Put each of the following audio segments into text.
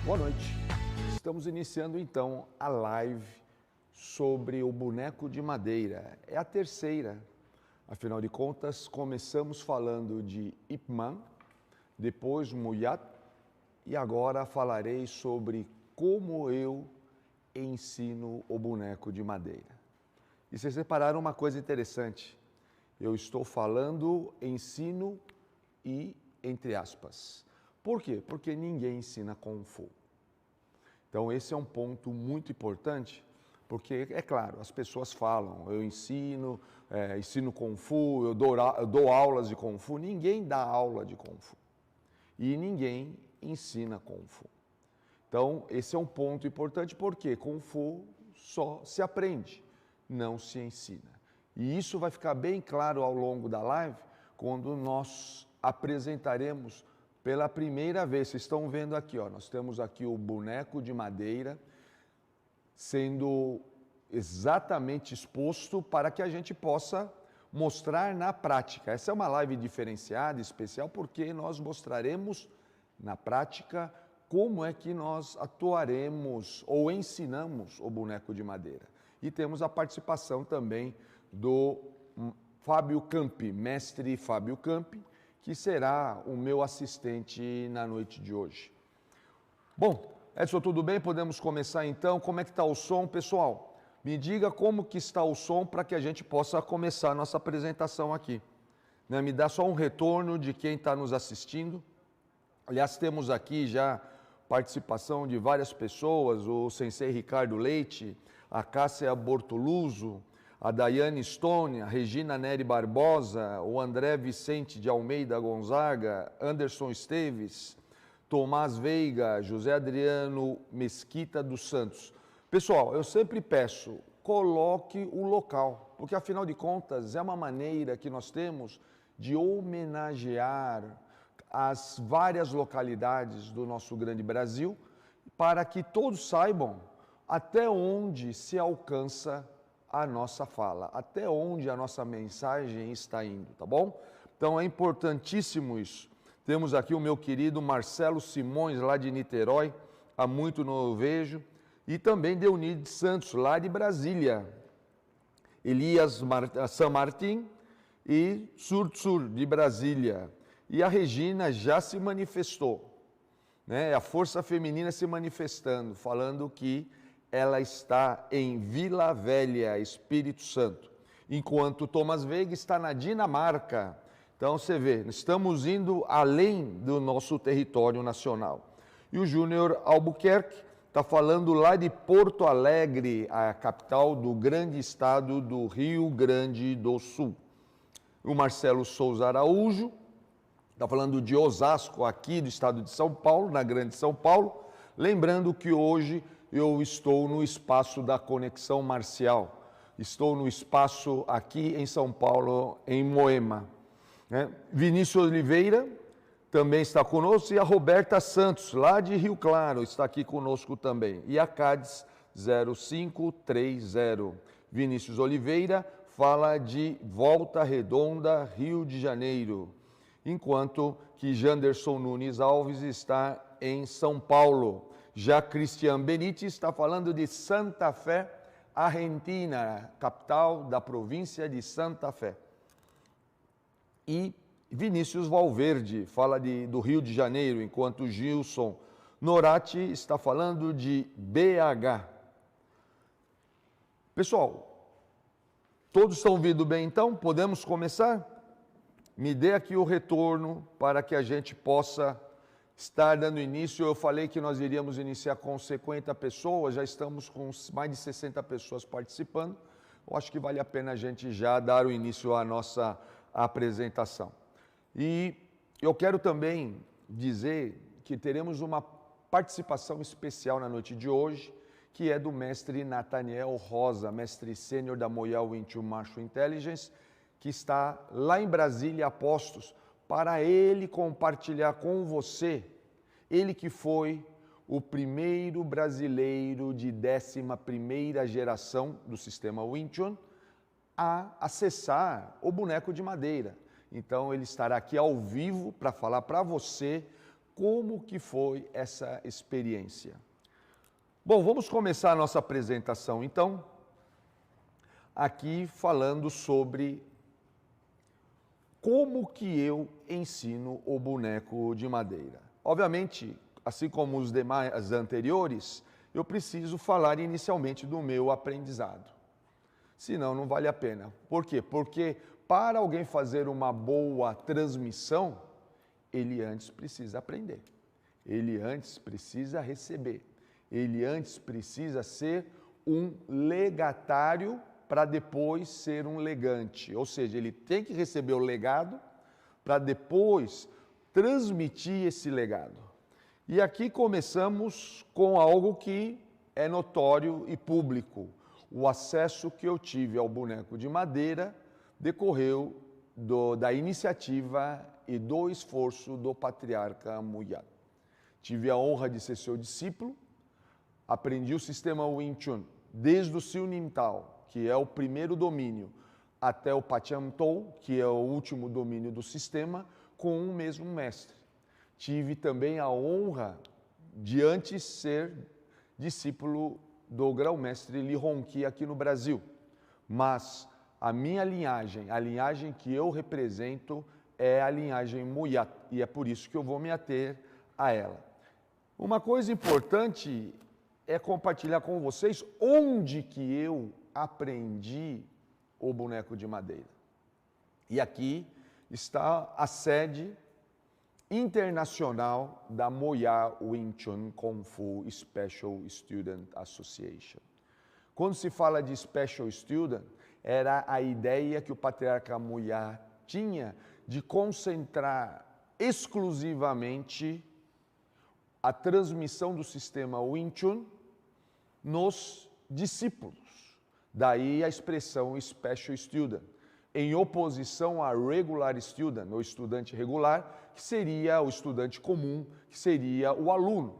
Boa noite. Estamos iniciando então a live sobre o boneco de madeira. É a terceira. Afinal de contas, começamos falando de Ip Man, depois Muyat e agora falarei sobre como eu ensino o boneco de madeira. E vocês repararam uma coisa interessante. Eu estou falando ensino e entre aspas. Por quê? Porque ninguém ensina Kung Fu. Então esse é um ponto muito importante, porque é claro, as pessoas falam, eu ensino Kung Fu, eu dou aulas de Kung Fu, ninguém dá aula de Kung Fu. E ninguém ensina Kung Fu. Então esse é um ponto importante, porque Kung Fu só se aprende, não se ensina. E isso vai ficar bem claro ao longo da live, quando nós apresentaremos pela primeira vez. Vocês estão vendo aqui, ó, nós temos aqui o boneco de madeira sendo exatamente exposto para que a gente possa mostrar na prática. Essa é uma live diferenciada, especial, porque nós mostraremos na prática como é que nós atuaremos ou ensinamos o boneco de madeira. E temos a participação também do Fábio Campi, mestre Fábio Campi, que será o meu assistente na noite de hoje. Bom, Edson, tudo bem? Podemos começar então? Como é que está o som, pessoal? Me diga como que está o som para que a gente possa começar a nossa apresentação aqui. Né? Me dá só um retorno de quem está nos assistindo. Aliás, temos aqui já participação de várias pessoas, o Sensei Ricardo Leite, a Cássia Bortoluso, a Daiane Stone, a Regina Neri Barbosa, o André Vicente de Almeida Gonzaga, Anderson Esteves, Tomás Veiga, José Adriano Mesquita dos Santos. Pessoal, eu sempre peço, coloque o local, porque afinal de contas é uma maneira que nós temos de homenagear as várias localidades do nosso grande Brasil, para que todos saibam até onde se alcança a nossa fala, até onde a nossa mensagem está indo, tá bom? Então é importantíssimo isso. Temos aqui o meu querido Marcelo Simões, lá de Niterói, há muito não o vejo, e também Deunide Santos, lá de Brasília, Elias San Martín e Surtsur, de Brasília. E a Regina já se manifestou, né? A força feminina se manifestando, falando que ela está em Vila Velha, Espírito Santo, enquanto Thomas Veiga está na Dinamarca. Então você vê, estamos indo além do nosso território nacional. E o Júnior Albuquerque está falando lá de Porto Alegre, a capital do grande estado do Rio Grande do Sul. O Marcelo Souza Araújo está falando de Osasco, aqui do estado de São Paulo, na grande São Paulo. Lembrando que hoje eu estou no espaço da Conexão Marcial. Estou no espaço aqui em São Paulo, em Moema. Né? Vinícius Oliveira também está conosco e a Roberta Santos, lá de Rio Claro, está aqui conosco também. E a CADES 0530. Vinícius Oliveira fala de Volta Redonda, Rio de Janeiro. Enquanto que Janderson Nunes Alves está em São Paulo. Já Cristian Benítez está falando de Santa Fé, Argentina, capital da província de Santa Fé. E Vinícius Valverde fala do Rio de Janeiro, enquanto Gilson Norati está falando de BH. Pessoal, todos estão ouvindo bem então? Podemos começar? Me dê aqui o retorno para que a gente possa estar dando início. Eu falei que nós iríamos iniciar com 50 pessoas, já estamos com mais de 60 pessoas participando. Eu acho que vale a pena a gente já dar o início à nossa apresentação. E eu quero também dizer que teremos uma participação especial na noite de hoje, que é do mestre Nathaniel Rosa, mestre sênior da Moyal Wing Chun Martial Intelligence, que está lá em Brasília a postos, para ele compartilhar com você, ele que foi o primeiro brasileiro de 11ª geração do sistema Wing Chun a acessar o boneco de madeira. Então ele estará aqui ao vivo para falar para você como que foi essa experiência. Bom, vamos começar a nossa apresentação, então, aqui falando sobre como que eu ensino o boneco de madeira. Obviamente, assim como os demais anteriores, eu preciso falar inicialmente do meu aprendizado. Senão, não vale a pena. Por quê? Porque para alguém fazer uma boa transmissão, ele antes precisa aprender. Ele antes precisa receber. Ele antes precisa ser um legatário para depois ser um legante. Ou seja, ele tem que receber o legado para depois transmitir esse legado. E aqui começamos com algo que é notório e público. O acesso que eu tive ao boneco de madeira decorreu da iniciativa e do esforço do patriarca Muyat. Tive a honra de ser seu discípulo, aprendi o sistema Wing Chun, desde o Siu Nim Tao, que é o primeiro domínio, até o Pacham Tou, que é o último domínio do sistema, com um mesmo mestre. Tive também a honra de antes ser discípulo do grão-mestre Li Hongqi aqui no Brasil. Mas a minha linhagem, a linhagem que eu represento é a linhagem Muyat, e é por isso que eu vou me ater a ela. Uma coisa importante é compartilhar com vocês onde que eu aprendi o boneco de madeira. E aqui está a sede internacional da Moya Wing Chun Kung Fu Special Student Association. Quando se fala de Special Student, era a ideia que o patriarca Moya tinha de concentrar exclusivamente a transmissão do sistema Wing Chun nos discípulos. Daí a expressão Special Student, em oposição a Regular Student, ou estudante regular, que seria o estudante comum, que seria o aluno.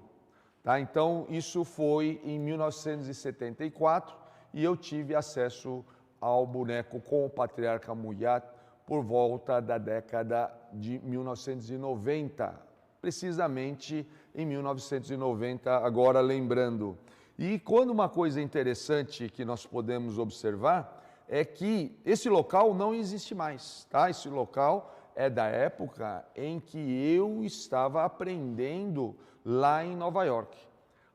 Tá? Então, isso foi em 1974 e eu tive acesso ao boneco com o patriarca Muyat por volta da década de 1990, precisamente em 1990, agora lembrando. E quando uma coisa interessante que nós podemos observar é que esse local não existe mais, tá? Esse local é da época em que eu estava aprendendo lá em Nova York.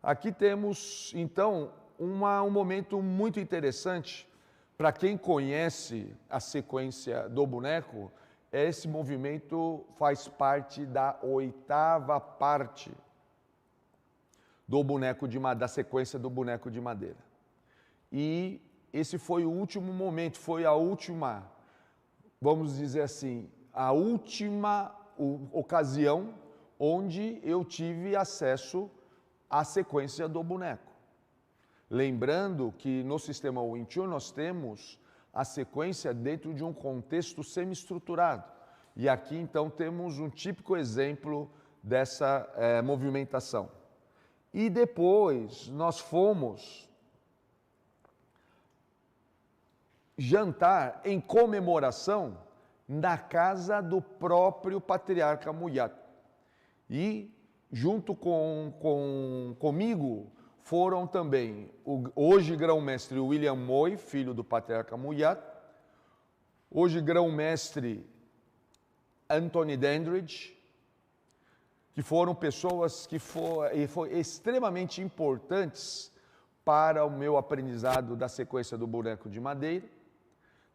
Aqui temos, então, um momento muito interessante para quem conhece a sequência do boneco. Esse movimento faz parte da 8ª parte do boneco da sequência do boneco de madeira. E esse foi o último momento, foi a última, vamos dizer assim, a última ocasião onde eu tive acesso à sequência do boneco. Lembrando que no sistema Wing Chun nós temos a sequência dentro de um contexto semi-estruturado. E aqui então temos um típico exemplo dessa movimentação. E depois nós fomos jantar em comemoração na casa do próprio patriarca Muyat. E junto comigo foram também o hoje grão-mestre William Moy, filho do patriarca Muyat, hoje grão-mestre Anthony Dandridge, que foram pessoas que foram extremamente importantes para o meu aprendizado da sequência do boneco de madeira.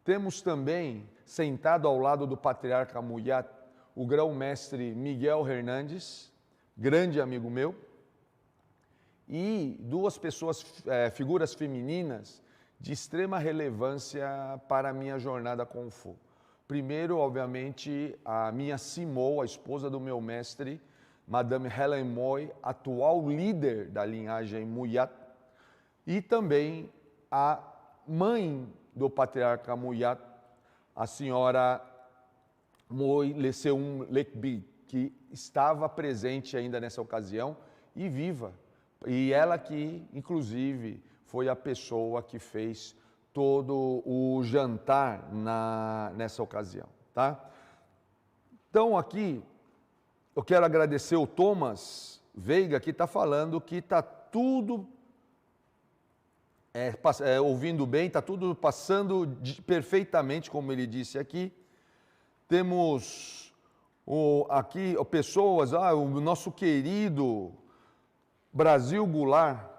Temos também, sentado ao lado do patriarca Muyat, o grão-mestre Miguel Hernandes, grande amigo meu, e duas figuras femininas de extrema relevância para a minha jornada Kung Fu. Primeiro, obviamente, a minha Simo, a esposa do meu mestre, Madame Helen Moy, atual líder da linhagem Muyat, e também a mãe do patriarca Muyat, a senhora Moy Leseum Lekbi, que estava presente ainda nessa ocasião e viva. E ela que, inclusive, foi a pessoa que fez todo o jantar nessa ocasião, tá? Então, aqui, eu quero agradecer o Thomas Veiga, que está falando que está tudo ouvindo bem, está tudo passando perfeitamente, como ele disse aqui. Temos aqui pessoas, o nosso querido Brasil Goulart,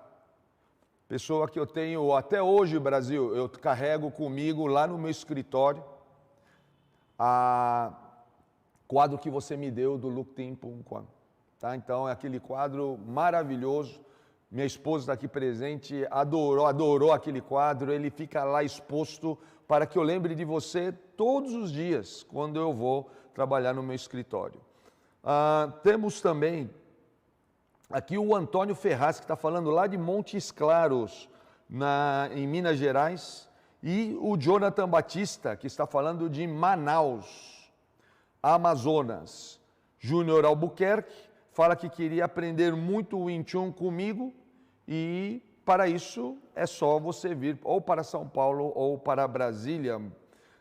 pessoa que eu tenho até hoje, Brasil, eu carrego comigo lá no meu escritório, quadro que você me deu do Luc Tim Pum Quan, tá? Então é aquele quadro maravilhoso. Minha esposa está aqui presente, adorou aquele quadro. Ele fica lá exposto para que eu lembre de você todos os dias quando eu vou trabalhar no meu escritório. Temos também aqui o Antônio Ferraz, que está falando lá de Montes Claros, em Minas Gerais, e o Jonathan Batista, que está falando de Manaus, Amazonas. Júnior Albuquerque fala que queria aprender muito o Wing Chun comigo, e para isso é só você vir ou para São Paulo ou para Brasília,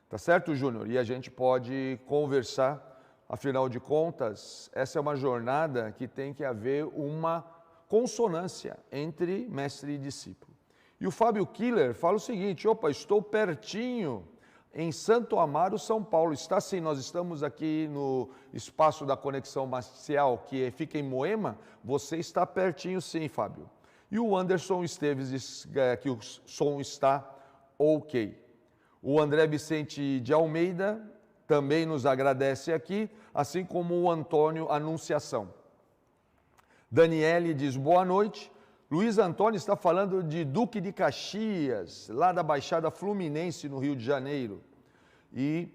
tá certo, Júnior? E a gente pode conversar, afinal de contas, essa é uma jornada que tem que haver uma consonância entre mestre e discípulo. E o Fábio Killer fala o seguinte: opa, estou pertinho em Santo Amaro, São Paulo. Está sim, nós estamos aqui no espaço da Conexão Marcial, que fica em Moema. Você está pertinho sim, Fábio. E o Anderson Esteves diz que o som está ok. O André Vicente de Almeida também nos agradece aqui, assim como o Antônio Anunciação. Daniele diz boa noite. Luiz Antônio está falando de Duque de Caxias, lá da Baixada Fluminense, no Rio de Janeiro. E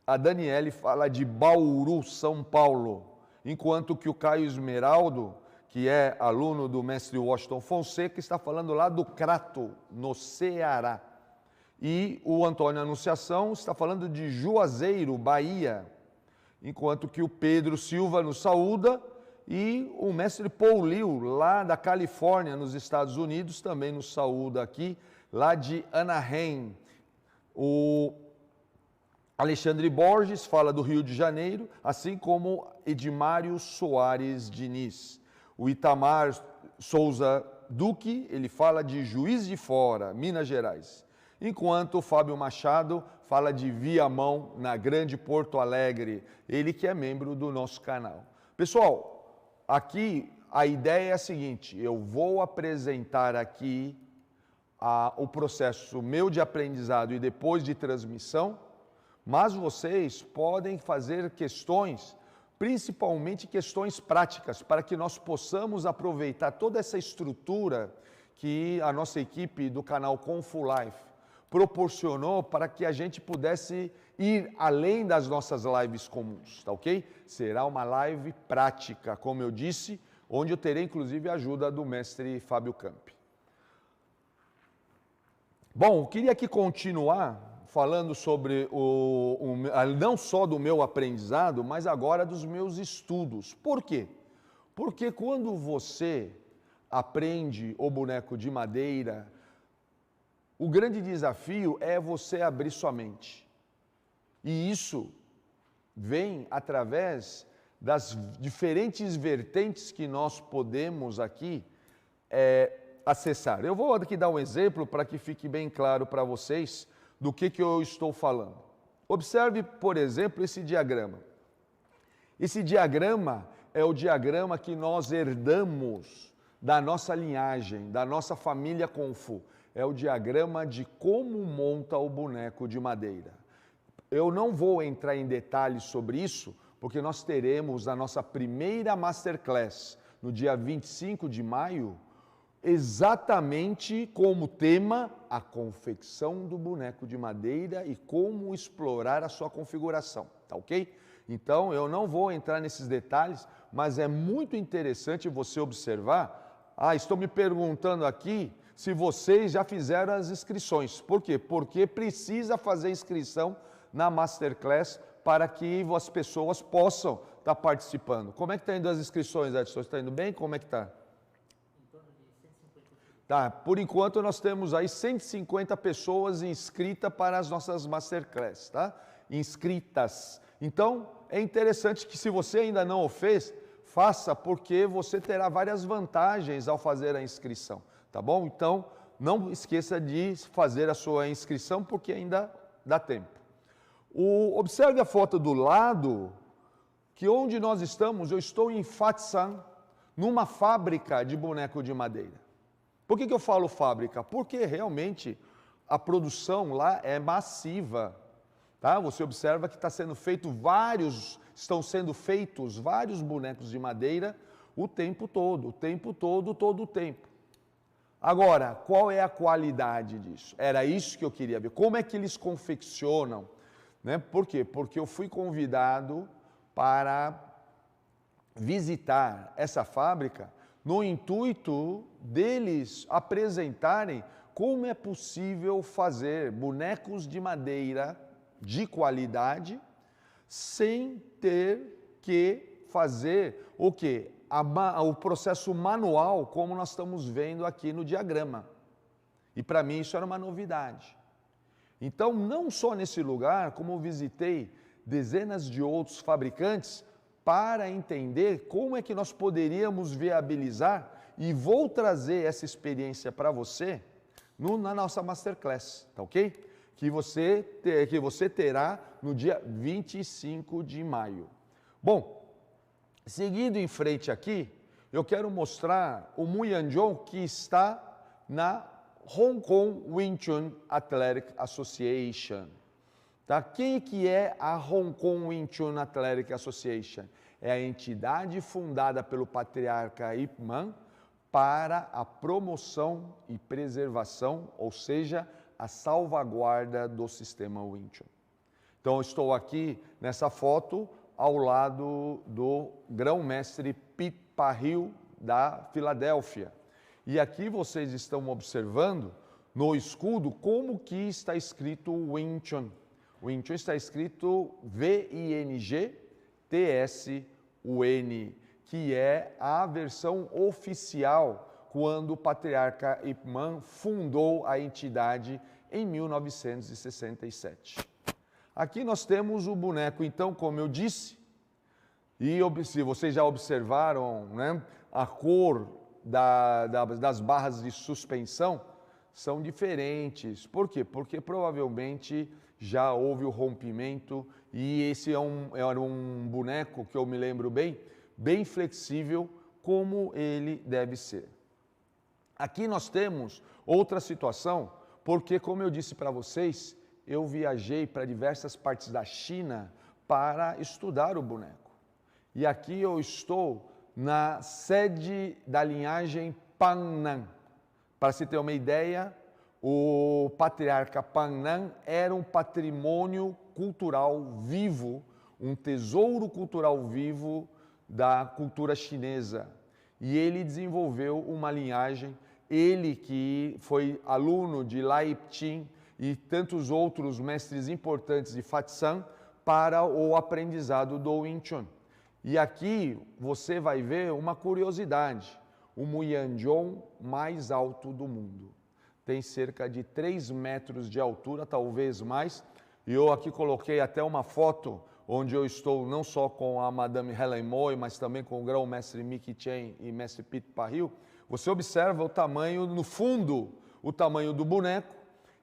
a Daniele fala de Bauru, São Paulo, enquanto que o Caio Esmeraldo, que é aluno do mestre Washington Fonseca, está falando lá do Crato, no Ceará. E o Antônio Anunciação está falando de Juazeiro, Bahia, enquanto que o Pedro Silva nos saúda e o mestre Paul Liu, lá da Califórnia, nos Estados Unidos, também nos saúda aqui, lá de Anaheim. O Alexandre Borges fala do Rio de Janeiro, assim como Edmário Soares Diniz. O Itamar Souza Duque, ele fala de Juiz de Fora, Minas Gerais. Enquanto o Fábio Machado fala de Viamão, na Grande Porto Alegre, ele que é membro do nosso canal. Pessoal, aqui a ideia é a seguinte: eu vou apresentar aqui o processo meu de aprendizado e depois de transmissão, mas vocês podem fazer questões, principalmente questões práticas, para que nós possamos aproveitar toda essa estrutura que a nossa equipe do canal Kung Fu Life proporcionou para que a gente pudesse ir além das nossas lives comuns, tá ok? Será uma live prática, como eu disse, onde eu terei inclusive a ajuda do mestre Fábio Campi. Bom, eu queria aqui continuar falando sobre não só do meu aprendizado, mas agora dos meus estudos. Por quê? Porque quando você aprende o boneco de madeira, o grande desafio é você abrir sua mente. E isso vem através das diferentes vertentes que nós podemos aqui acessar. Eu vou aqui dar um exemplo para que fique bem claro para vocês do que eu estou falando. Observe, por exemplo, esse diagrama. Esse diagrama é o diagrama que nós herdamos da nossa linhagem, da nossa família Kung Fu. É o diagrama de como monta o boneco de madeira. Eu não vou entrar em detalhes sobre isso, porque nós teremos a nossa primeira Masterclass no dia 25 de maio, exatamente como tema a confecção do boneco de madeira e como explorar a sua configuração, tá ok? Então eu não vou entrar nesses detalhes, mas é muito interessante você observar. Estou me perguntando aqui se vocês já fizeram as inscrições. Por quê? Porque precisa fazer inscrição na Masterclass para que as pessoas possam estar participando. Como é que está indo as inscrições, Edson? Está indo bem? Como é que está? Tá, por enquanto nós temos aí 150 pessoas inscritas para as nossas Masterclass, tá? Inscritas. Então, é interessante que se você ainda não o fez, faça, porque você terá várias vantagens ao fazer a inscrição, tá bom? Então, não esqueça de fazer a sua inscrição, porque ainda dá tempo. Observe a foto do lado, que onde nós estamos, eu estou em Fatsan, numa fábrica de boneco de madeira. Por que eu falo fábrica? Porque realmente a produção lá é massiva. Tá? Você observa que estão sendo feitos vários bonecos de madeira o tempo todo, todo o tempo. Agora, qual é a qualidade disso? Era isso que eu queria ver. Como é que eles confeccionam? Né? Por quê? Porque eu fui convidado para visitar essa fábrica no intuito deles apresentarem como é possível fazer bonecos de madeira de qualidade sem ter que fazer o quê? O processo manual, como nós estamos vendo aqui no diagrama. E para mim isso era uma novidade. Então, não só nesse lugar, como eu visitei dezenas de outros fabricantes para entender como é que nós poderíamos viabilizar, e vou trazer essa experiência para você na nossa Masterclass, tá ok? Que você terá no dia 25 de maio. Bom, seguindo em frente aqui, eu quero mostrar o Muyanjong, que está na Hong Kong Wing Chun Athletic Association. Tá? Quem que é a Hong Kong Wing Chun Athletic Association? É a entidade fundada pelo patriarca Ip Man para a promoção e preservação, ou seja, a salvaguarda do sistema Wing Chun. Então, eu estou aqui nessa foto ao lado do grão-mestre Pete Parril da Filadélfia. E aqui vocês estão observando no escudo como que está escrito Wing Chun. Wing Chun está escrito V-I-N-G-T-S-U-N, que é a versão oficial quando o patriarca Ip Man fundou a entidade em 1967. Aqui nós temos o boneco, então, como eu disse, e se vocês já observaram, né, a cor das barras de suspensão são diferentes. Por quê? Porque provavelmente já houve o rompimento e esse era um boneco que eu me lembro bem flexível, como ele deve ser. Aqui nós temos outra situação, porque como eu disse para vocês, eu viajei para diversas partes da China para estudar o boneco. E aqui eu estou na sede da linhagem Pangnan. Para se ter uma ideia, o patriarca Pangnan era um patrimônio cultural vivo, um tesouro cultural vivo da cultura chinesa. E ele desenvolveu uma linhagem, ele que foi aluno de Lai Ping e tantos outros mestres importantes de Fatsan para o aprendizado do Wing Chun. E aqui você vai ver uma curiosidade, o Muyanjong mais alto do mundo. Tem cerca de 3 metros de altura, talvez mais. E eu aqui coloquei até uma foto onde eu estou não só com a Madame Helen Moy, mas também com o grão-mestre Mickey Chen e mestre Pete Parril. Você observa o tamanho, no fundo, o tamanho do boneco,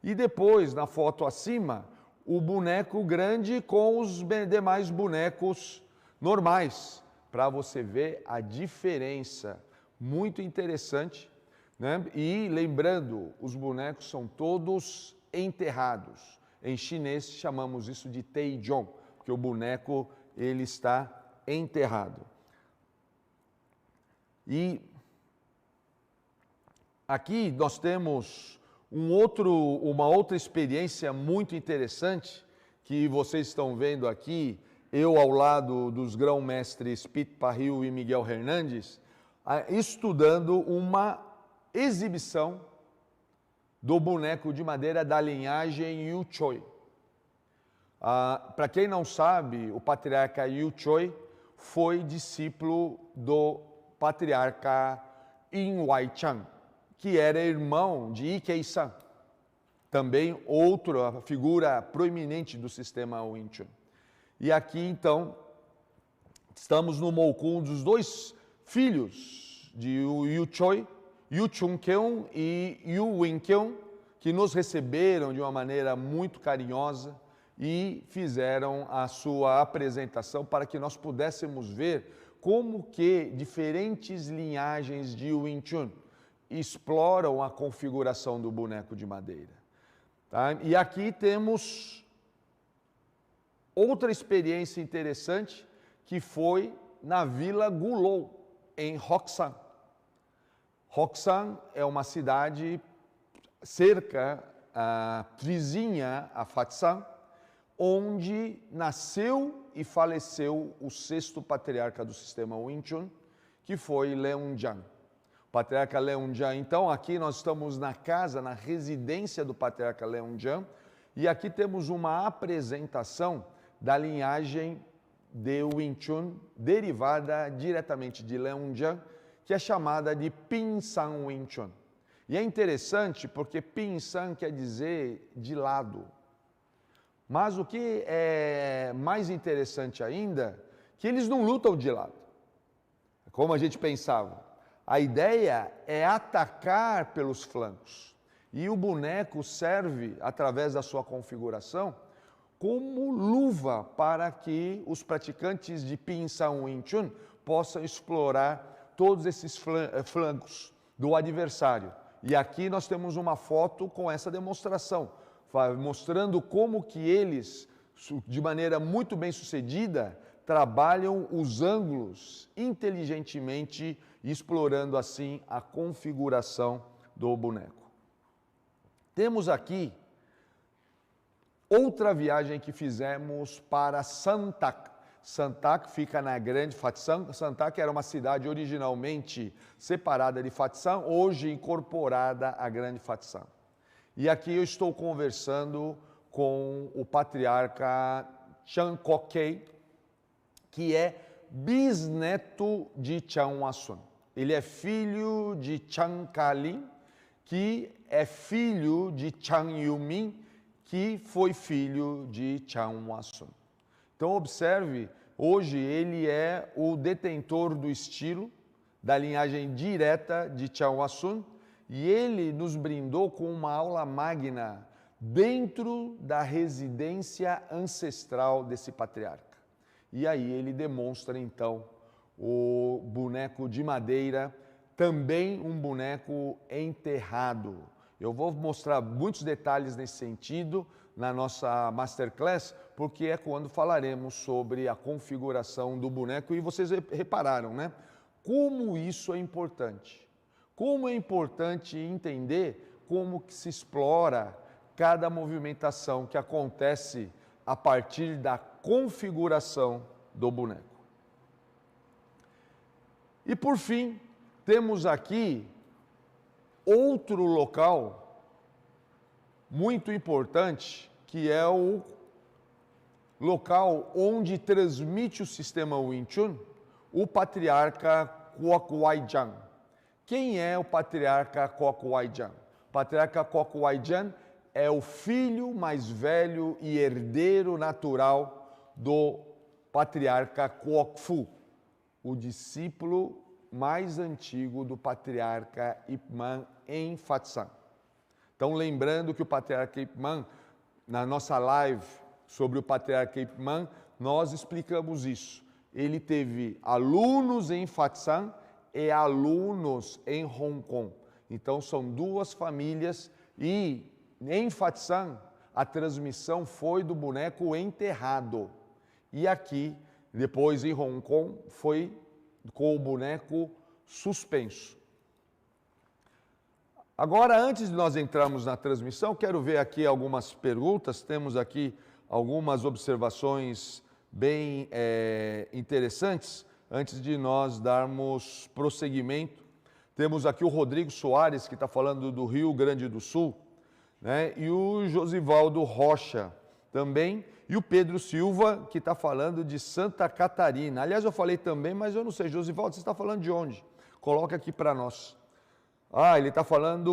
e depois, na foto acima, o boneco grande com os demais bonecos normais, para você ver a diferença. Muito interessante, né? E lembrando, os bonecos são todos enterrados. Em chinês chamamos isso de Teijong, porque o boneco ele está enterrado. E aqui nós temos uma outra experiência muito interessante que vocês estão vendo aqui, eu ao lado dos grão-mestres Pete Parril e Miguel Hernandes, estudando uma exibição do boneco de madeira da linhagem Yu Choi. Para quem não sabe, o patriarca Yu Choi foi discípulo do patriarca Yin Wai Chang, que era irmão de Ikei San, também outra figura proeminente do sistema Wing Chun. E aqui, então, estamos no Moukun dos dois filhos de Yu Choi, Yu Chung Keun e Yu Win Keun, que nos receberam de uma maneira muito carinhosa e fizeram a sua apresentação para que nós pudéssemos ver como que diferentes linhagens de Wing Chun exploram a configuração do boneco de madeira. Tá? E aqui temos outra experiência interessante, que foi na Vila Gulou, em Hoksang. Hoksang é uma cidade vizinha a Fatsang, onde nasceu e faleceu o sexto patriarca do sistema Wing Chun, que foi Leung-jan. O patriarca Leung-jan, então aqui nós estamos na casa, na residência do patriarca Leung-jan, e aqui temos uma apresentação da linhagem de Wing Chun, derivada diretamente de Leung-jan, que é chamada de Pinsan Wing Chun. E é interessante porque Pinsan quer dizer de lado. Mas o que é mais interessante ainda, que eles não lutam de lado, como a gente pensava. A ideia é atacar pelos flancos. E o boneco serve, através da sua configuração, como luva para que os praticantes de Pinsan Wing Chun possam explorar todos esses flancos do adversário. E aqui nós temos uma foto com essa demonstração, mostrando como que eles, de maneira muito bem sucedida, trabalham os ângulos inteligentemente, explorando assim a configuração do boneco. Temos aqui outra viagem que fizemos para Santak. Santak fica na Grande Fatsang. Santak era uma cidade originalmente separada de Fatsang, hoje incorporada à Grande Fatsang. E aqui eu estou conversando com o patriarca Chan Kok-kei, que é bisneto de Chan Wasun. Ele é filho de Chan Ka-lin, que é filho de Chan Yu-min, que foi filho de Chan Wasun. Então observe, hoje ele é o detentor do estilo, da linhagem direta de Chan Wasun, e ele nos brindou com uma aula magna dentro da residência ancestral desse patriarca. E aí ele demonstra então o boneco de madeira, também um boneco enterrado. Eu vou mostrar muitos detalhes nesse sentido na nossa Masterclass, porque é quando falaremos sobre a configuração do boneco. E vocês repararam, né? Como isso é importante. Como é importante entender como que se explora cada movimentação que acontece a partir da configuração do boneco. E por fim, temos aqui outro local muito importante, que é o local onde transmite o sistema Wing Chun o patriarca Kwok Wai-jan. Quem é o patriarca Kwok Wai-jan? O patriarca Kwok Wai-jan é o filho mais velho e herdeiro natural do patriarca Kwok Fu, o discípulo mais antigo do patriarca Ip Man em Fatsang. Então, lembrando que o patriarca Ip Man, na nossa live sobre o patriarca Ip Man, nós explicamos isso. Ele teve alunos em Fatsang e alunos em Hong Kong. Então, são duas famílias e em Fatsang a transmissão foi do boneco enterrado. E aqui, depois em Hong Kong, foi com o boneco suspenso. Agora, antes de nós entrarmos na transmissão, quero ver aqui algumas perguntas. Temos aqui algumas observações bem interessantes, antes de nós darmos prosseguimento. Temos aqui o Rodrigo Soares, que está falando do Rio Grande do Sul, né? E o Josivaldo Rocha também, e o Pedro Silva, que está falando de Santa Catarina. Aliás, eu falei também, mas eu não sei, Josivaldo, você está falando de onde? Coloca aqui para nós. Ah, ele está falando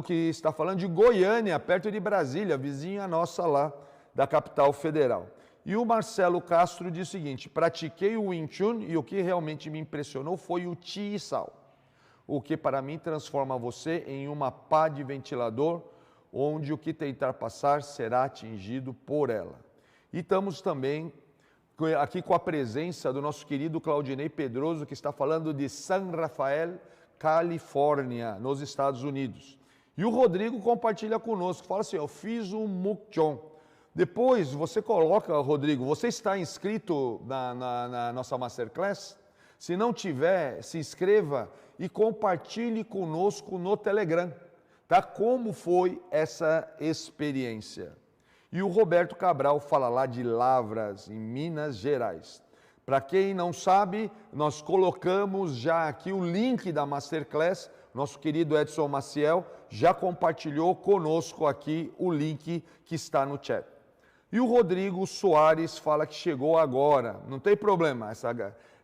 de Goiânia, perto de Brasília, vizinha nossa lá da capital federal. E o Marcelo Castro diz o seguinte: pratiquei o Wing Chun e o que realmente me impressionou foi o Chi Sao, o que para mim transforma você em uma pá de ventilador, onde o que tentar passar será atingido por ela. E estamos também aqui com a presença do nosso querido Claudinei Pedroso, que está falando de San Rafael, Califórnia, nos Estados Unidos. E o Rodrigo compartilha conosco, fala assim: eu fiz um Muk Chon. Depois você coloca, Rodrigo, você está inscrito na nossa Masterclass? Se não tiver, se inscreva e compartilhe conosco no Telegram, tá? Como foi essa experiência? E o Roberto Cabral fala lá de Lavras, em Minas Gerais. Para quem não sabe, nós colocamos já aqui o link da Masterclass. Nosso querido Edson Maciel já compartilhou conosco aqui o link que está no chat. E o Rodrigo Soares fala que chegou agora. Não tem problema,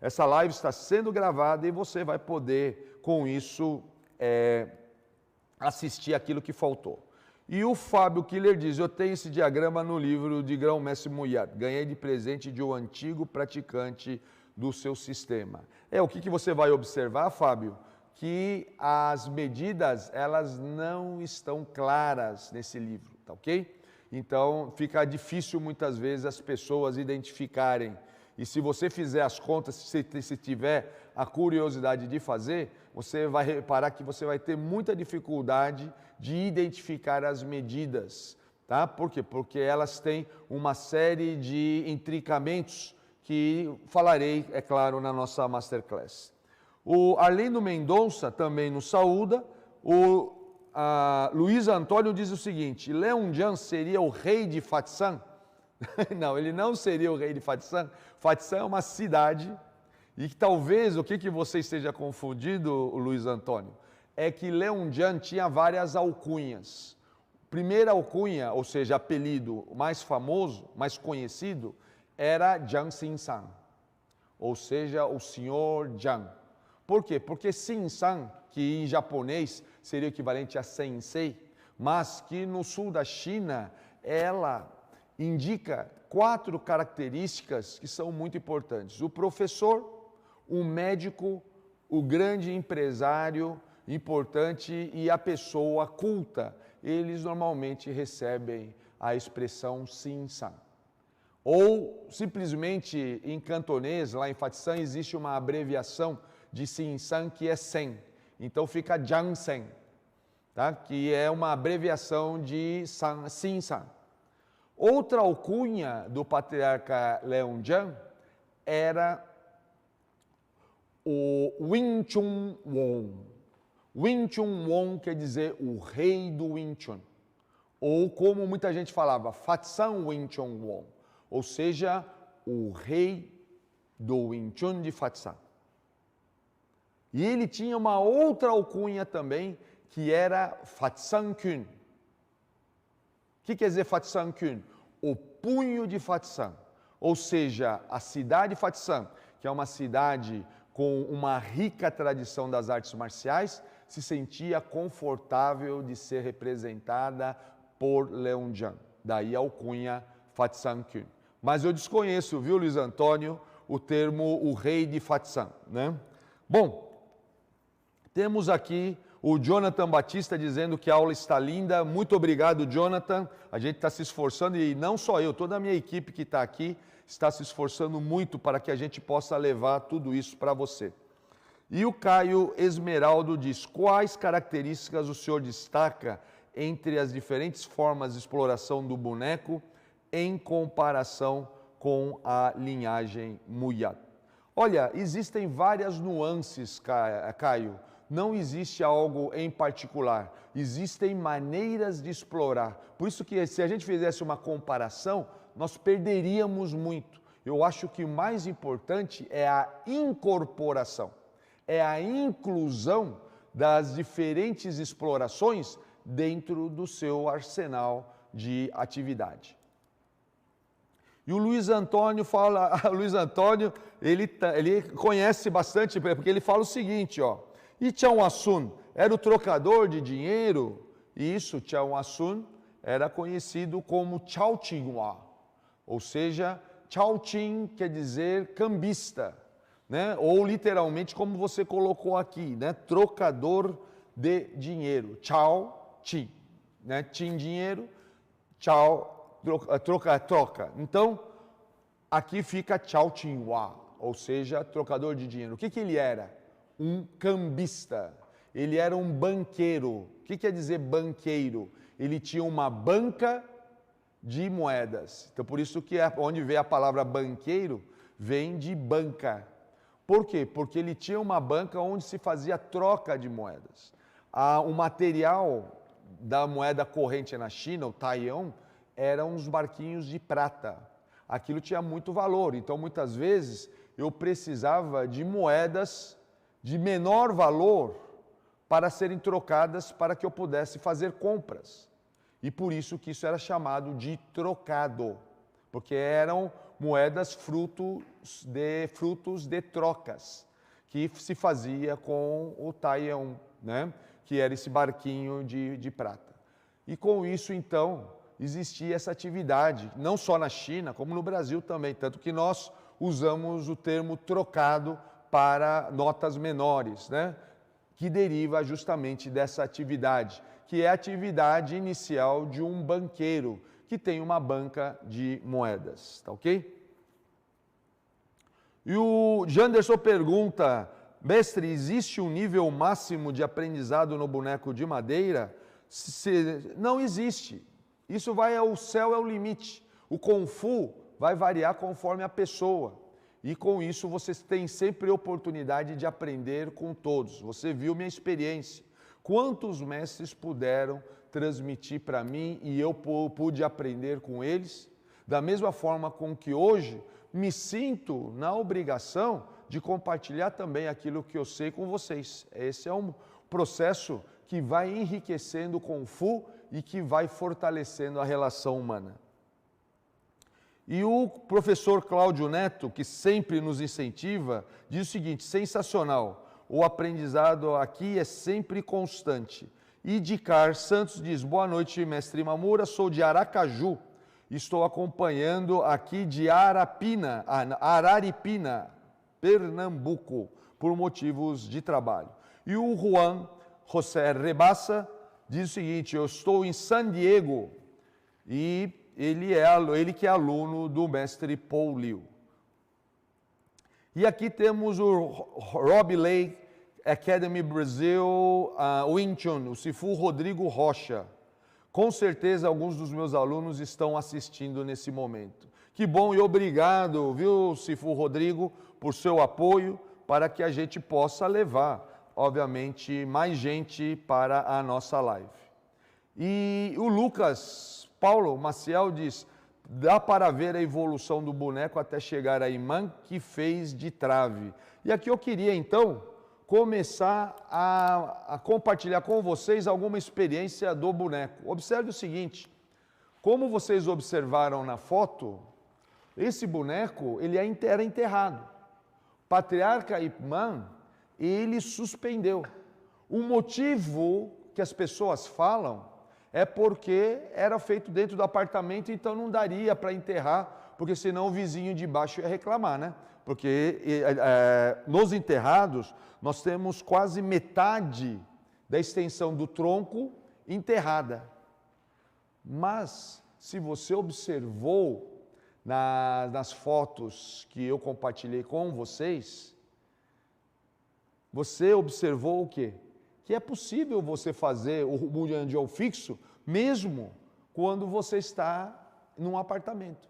essa live está sendo gravada e você vai poder, com isso, assistir aquilo que faltou. E o Fábio Killer diz: eu tenho esse diagrama no livro de Grão-Mestre Muyat. Ganhei de presente de um antigo praticante do seu sistema. O que você vai observar, Fábio? Que as medidas, elas não estão claras nesse livro, tá ok? Então, fica difícil muitas vezes as pessoas identificarem. E se você fizer as contas, se tiver a curiosidade de fazer, você vai reparar que você vai ter muita dificuldade de identificar as medidas, tá? Por quê? Porque elas têm uma série de intricamentos que falarei, é claro, na nossa Masterclass. O Arlindo Mendonça também nos saúda. O Luiz Antônio diz o seguinte: Leung-jan seria o rei de Fatsan? Não, ele não seria o rei de Fatsan. Fatsan é uma cidade e que talvez, o que você esteja confundindo, Luiz Antônio, é que Leung-jan tinha várias alcunhas. Primeira alcunha, ou seja, apelido mais famoso, mais conhecido, era Jiang Xin-san, ou seja, o senhor Jiang. Por quê? Porque Xin-san, que em japonês seria o equivalente a sensei, mas que no sul da China, ela indica 4 características que são muito importantes: o professor, o médico, o grande empresário importante e a pessoa culta. Eles normalmente recebem a expressão Xin-san. Ou simplesmente em cantonês, lá em Fatsan, existe uma abreviação de Xin-san que é Sen. Então fica Jiang-sen, tá? Que é uma abreviação de Xin-san. Outra alcunha do patriarca Leung-jan era o Wing Chun Won. Wing Chun Won quer dizer o rei do Wing Chun. Ou como muita gente falava, Fatsan Wing Chun Won. Ou seja, o rei do Wing Chun de Fatsan. E ele tinha uma outra alcunha também, que era Fatsan Kun. O que quer dizer Fatsan Kun? O punho de Fatsan. Ou seja, a cidade de Fatsan, que é uma cidade com uma rica tradição das artes marciais, se sentia confortável de ser representada por Leung-jan. Daí a alcunha Fatsan Kun. Mas eu desconheço, viu, Luiz Antônio, o termo o rei de Fatsan, né? Bom, temos aqui o Jonathan Batista dizendo que a aula está linda. Muito obrigado, Jonathan. A gente está se esforçando, e não só eu, toda a minha equipe que está aqui está se esforçando muito para que a gente possa levar tudo isso para você. E o Caio Esmeraldo diz: quais características o senhor destaca entre as diferentes formas de exploração do boneco em comparação com a linhagem Muyat? Olha, existem várias nuances, Caio. Não existe algo em particular, existem maneiras de explorar. Por isso que se a gente fizesse uma comparação, nós perderíamos muito. Eu acho que o mais importante é a incorporação, é a inclusão das diferentes explorações dentro do seu arsenal de atividade. E o Luiz Antônio fala, Luiz Antônio, ele conhece bastante, porque ele fala o seguinte, ó: e Chao Assun era o trocador de dinheiro? E isso, Chao Assun era conhecido como Chao Qinghua, ou seja, Chao-Chin quer dizer cambista, né? Ou literalmente como você colocou aqui, né? Trocador de dinheiro. Chao-Chin, né? Chin dinheiro, Chao troca. Então, aqui fica Chao-Chin-Hua, ou seja, trocador de dinheiro. O que ele era? Um cambista. Ele era um banqueiro. O que quer dizer banqueiro? Ele tinha uma banca de moedas. Então, por isso que onde vem a palavra banqueiro, vem de banca. Por quê? Porque ele tinha uma banca onde se fazia troca de moedas. O material da moeda corrente na China, o taian, eram os barquinhos de prata. Aquilo tinha muito valor. Então, muitas vezes, eu precisava de moedas de menor valor para serem trocadas para que eu pudesse fazer compras. E por isso que isso era chamado de trocado, porque eram moedas frutos de trocas, que se fazia com o taian, né? Que era esse barquinho de prata. E com isso, então, existia essa atividade, não só na China, como no Brasil também, tanto que nós usamos o termo trocado para notas menores, né? Que deriva justamente dessa atividade, que é a atividade inicial de um banqueiro, que tem uma banca de moedas, tá ok? E o Janderson pergunta, mestre, existe um nível máximo de aprendizado no boneco de madeira? Não existe. Isso vai ao céu, é o limite. O Kung Fu vai variar conforme a pessoa. E com isso você tem sempre oportunidade de aprender com todos. Você viu minha experiência. Quantos mestres puderam transmitir para mim e eu pude aprender com eles? Da mesma forma com que hoje me sinto na obrigação de compartilhar também aquilo que eu sei com vocês. Esse é um processo que vai enriquecendo o Kung Fu e que vai fortalecendo a relação humana. E o professor Cláudio Neto, que sempre nos incentiva, diz o seguinte, sensacional, o aprendizado aqui é sempre constante. E Dicar Santos diz, boa noite, mestre Imamura, sou de Aracaju, estou acompanhando aqui de Araripina, Pernambuco, por motivos de trabalho. E o Juan José Rebassa diz o seguinte, eu estou em San Diego e ele que é aluno do mestre Paul Liu. E aqui temos o Rob Lake Academy Brasil, Wing Chun, o Sifu Rodrigo Rocha. Com certeza alguns dos meus alunos estão assistindo nesse momento. Que bom e obrigado, viu, Sifu Rodrigo, por seu apoio, para que a gente possa levar, obviamente, mais gente para a nossa live. E o Lucas Paulo Maciel diz, dá para ver a evolução do boneco até chegar a imã que fez de trave. E aqui eu queria, então, começar a compartilhar com vocês alguma experiência do boneco. Observe o seguinte, como vocês observaram na foto, esse boneco ele era enterrado. O patriarca Ip Man, ele suspendeu. O motivo que as pessoas falam é porque era feito dentro do apartamento, então não daria para enterrar, porque senão o vizinho de baixo ia reclamar, né? Porque nos enterrados, nós temos quase metade da extensão do tronco enterrada. Mas, se você observou nas fotos que eu compartilhei com vocês, você observou o quê? Que é possível você fazer o mundial fixo mesmo quando você está num apartamento.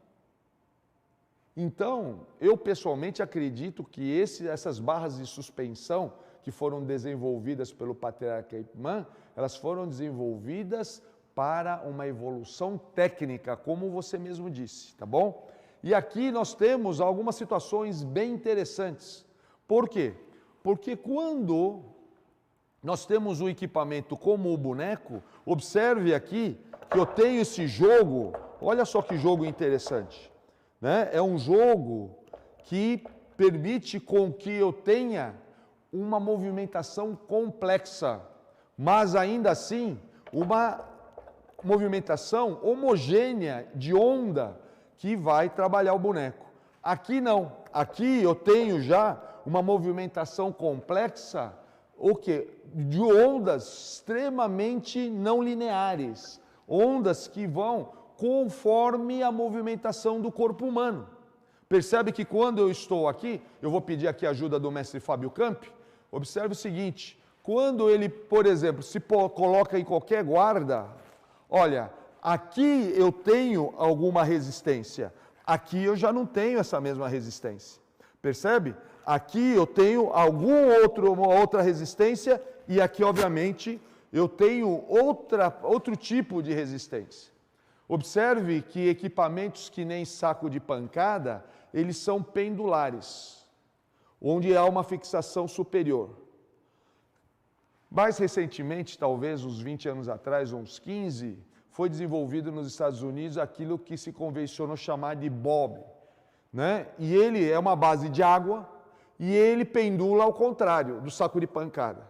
Então, eu pessoalmente acredito que essas barras de suspensão que foram desenvolvidas pelo patriarca Ip Man, elas foram desenvolvidas para uma evolução técnica, como você mesmo disse, tá bom? E aqui nós temos algumas situações bem interessantes. Por quê? Porque quando nós temos o equipamento como o boneco, observe aqui que eu tenho esse jogo, olha só que jogo interessante, né? É um jogo que permite com que eu tenha uma movimentação complexa, mas ainda assim uma movimentação homogênea de onda que vai trabalhar o boneco. Aqui não. Aqui eu tenho já uma movimentação complexa, o quê? De ondas extremamente não lineares. Ondas que vão conforme a movimentação do corpo humano. Percebe que quando eu estou aqui, eu vou pedir aqui a ajuda do mestre Fábio Campi, observe o seguinte, quando ele, por exemplo, se coloca em qualquer guarda, olha, aqui eu tenho alguma resistência, aqui eu já não tenho essa mesma resistência, percebe? Aqui eu tenho uma outra resistência e aqui, obviamente, eu tenho outro tipo de resistência. Observe que equipamentos que nem saco de pancada, eles são pendulares, onde há uma fixação superior. Mais recentemente, talvez uns 20 anos atrás, uns 15, foi desenvolvido nos Estados Unidos aquilo que se convencionou chamar de bob, né? E ele é uma base de água e ele pendula ao contrário do saco de pancada.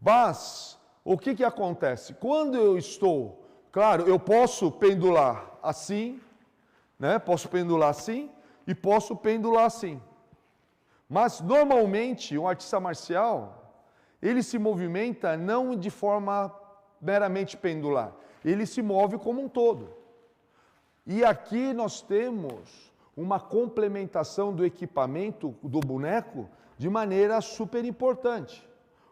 Mas, o que acontece? Quando eu estou, claro, eu posso pendular assim, né? Posso pendular assim e posso pendular assim. Mas, normalmente, um artista marcial, ele se movimenta não de forma meramente pendular, ele se move como um todo. E aqui nós temos uma complementação do equipamento do boneco de maneira super importante.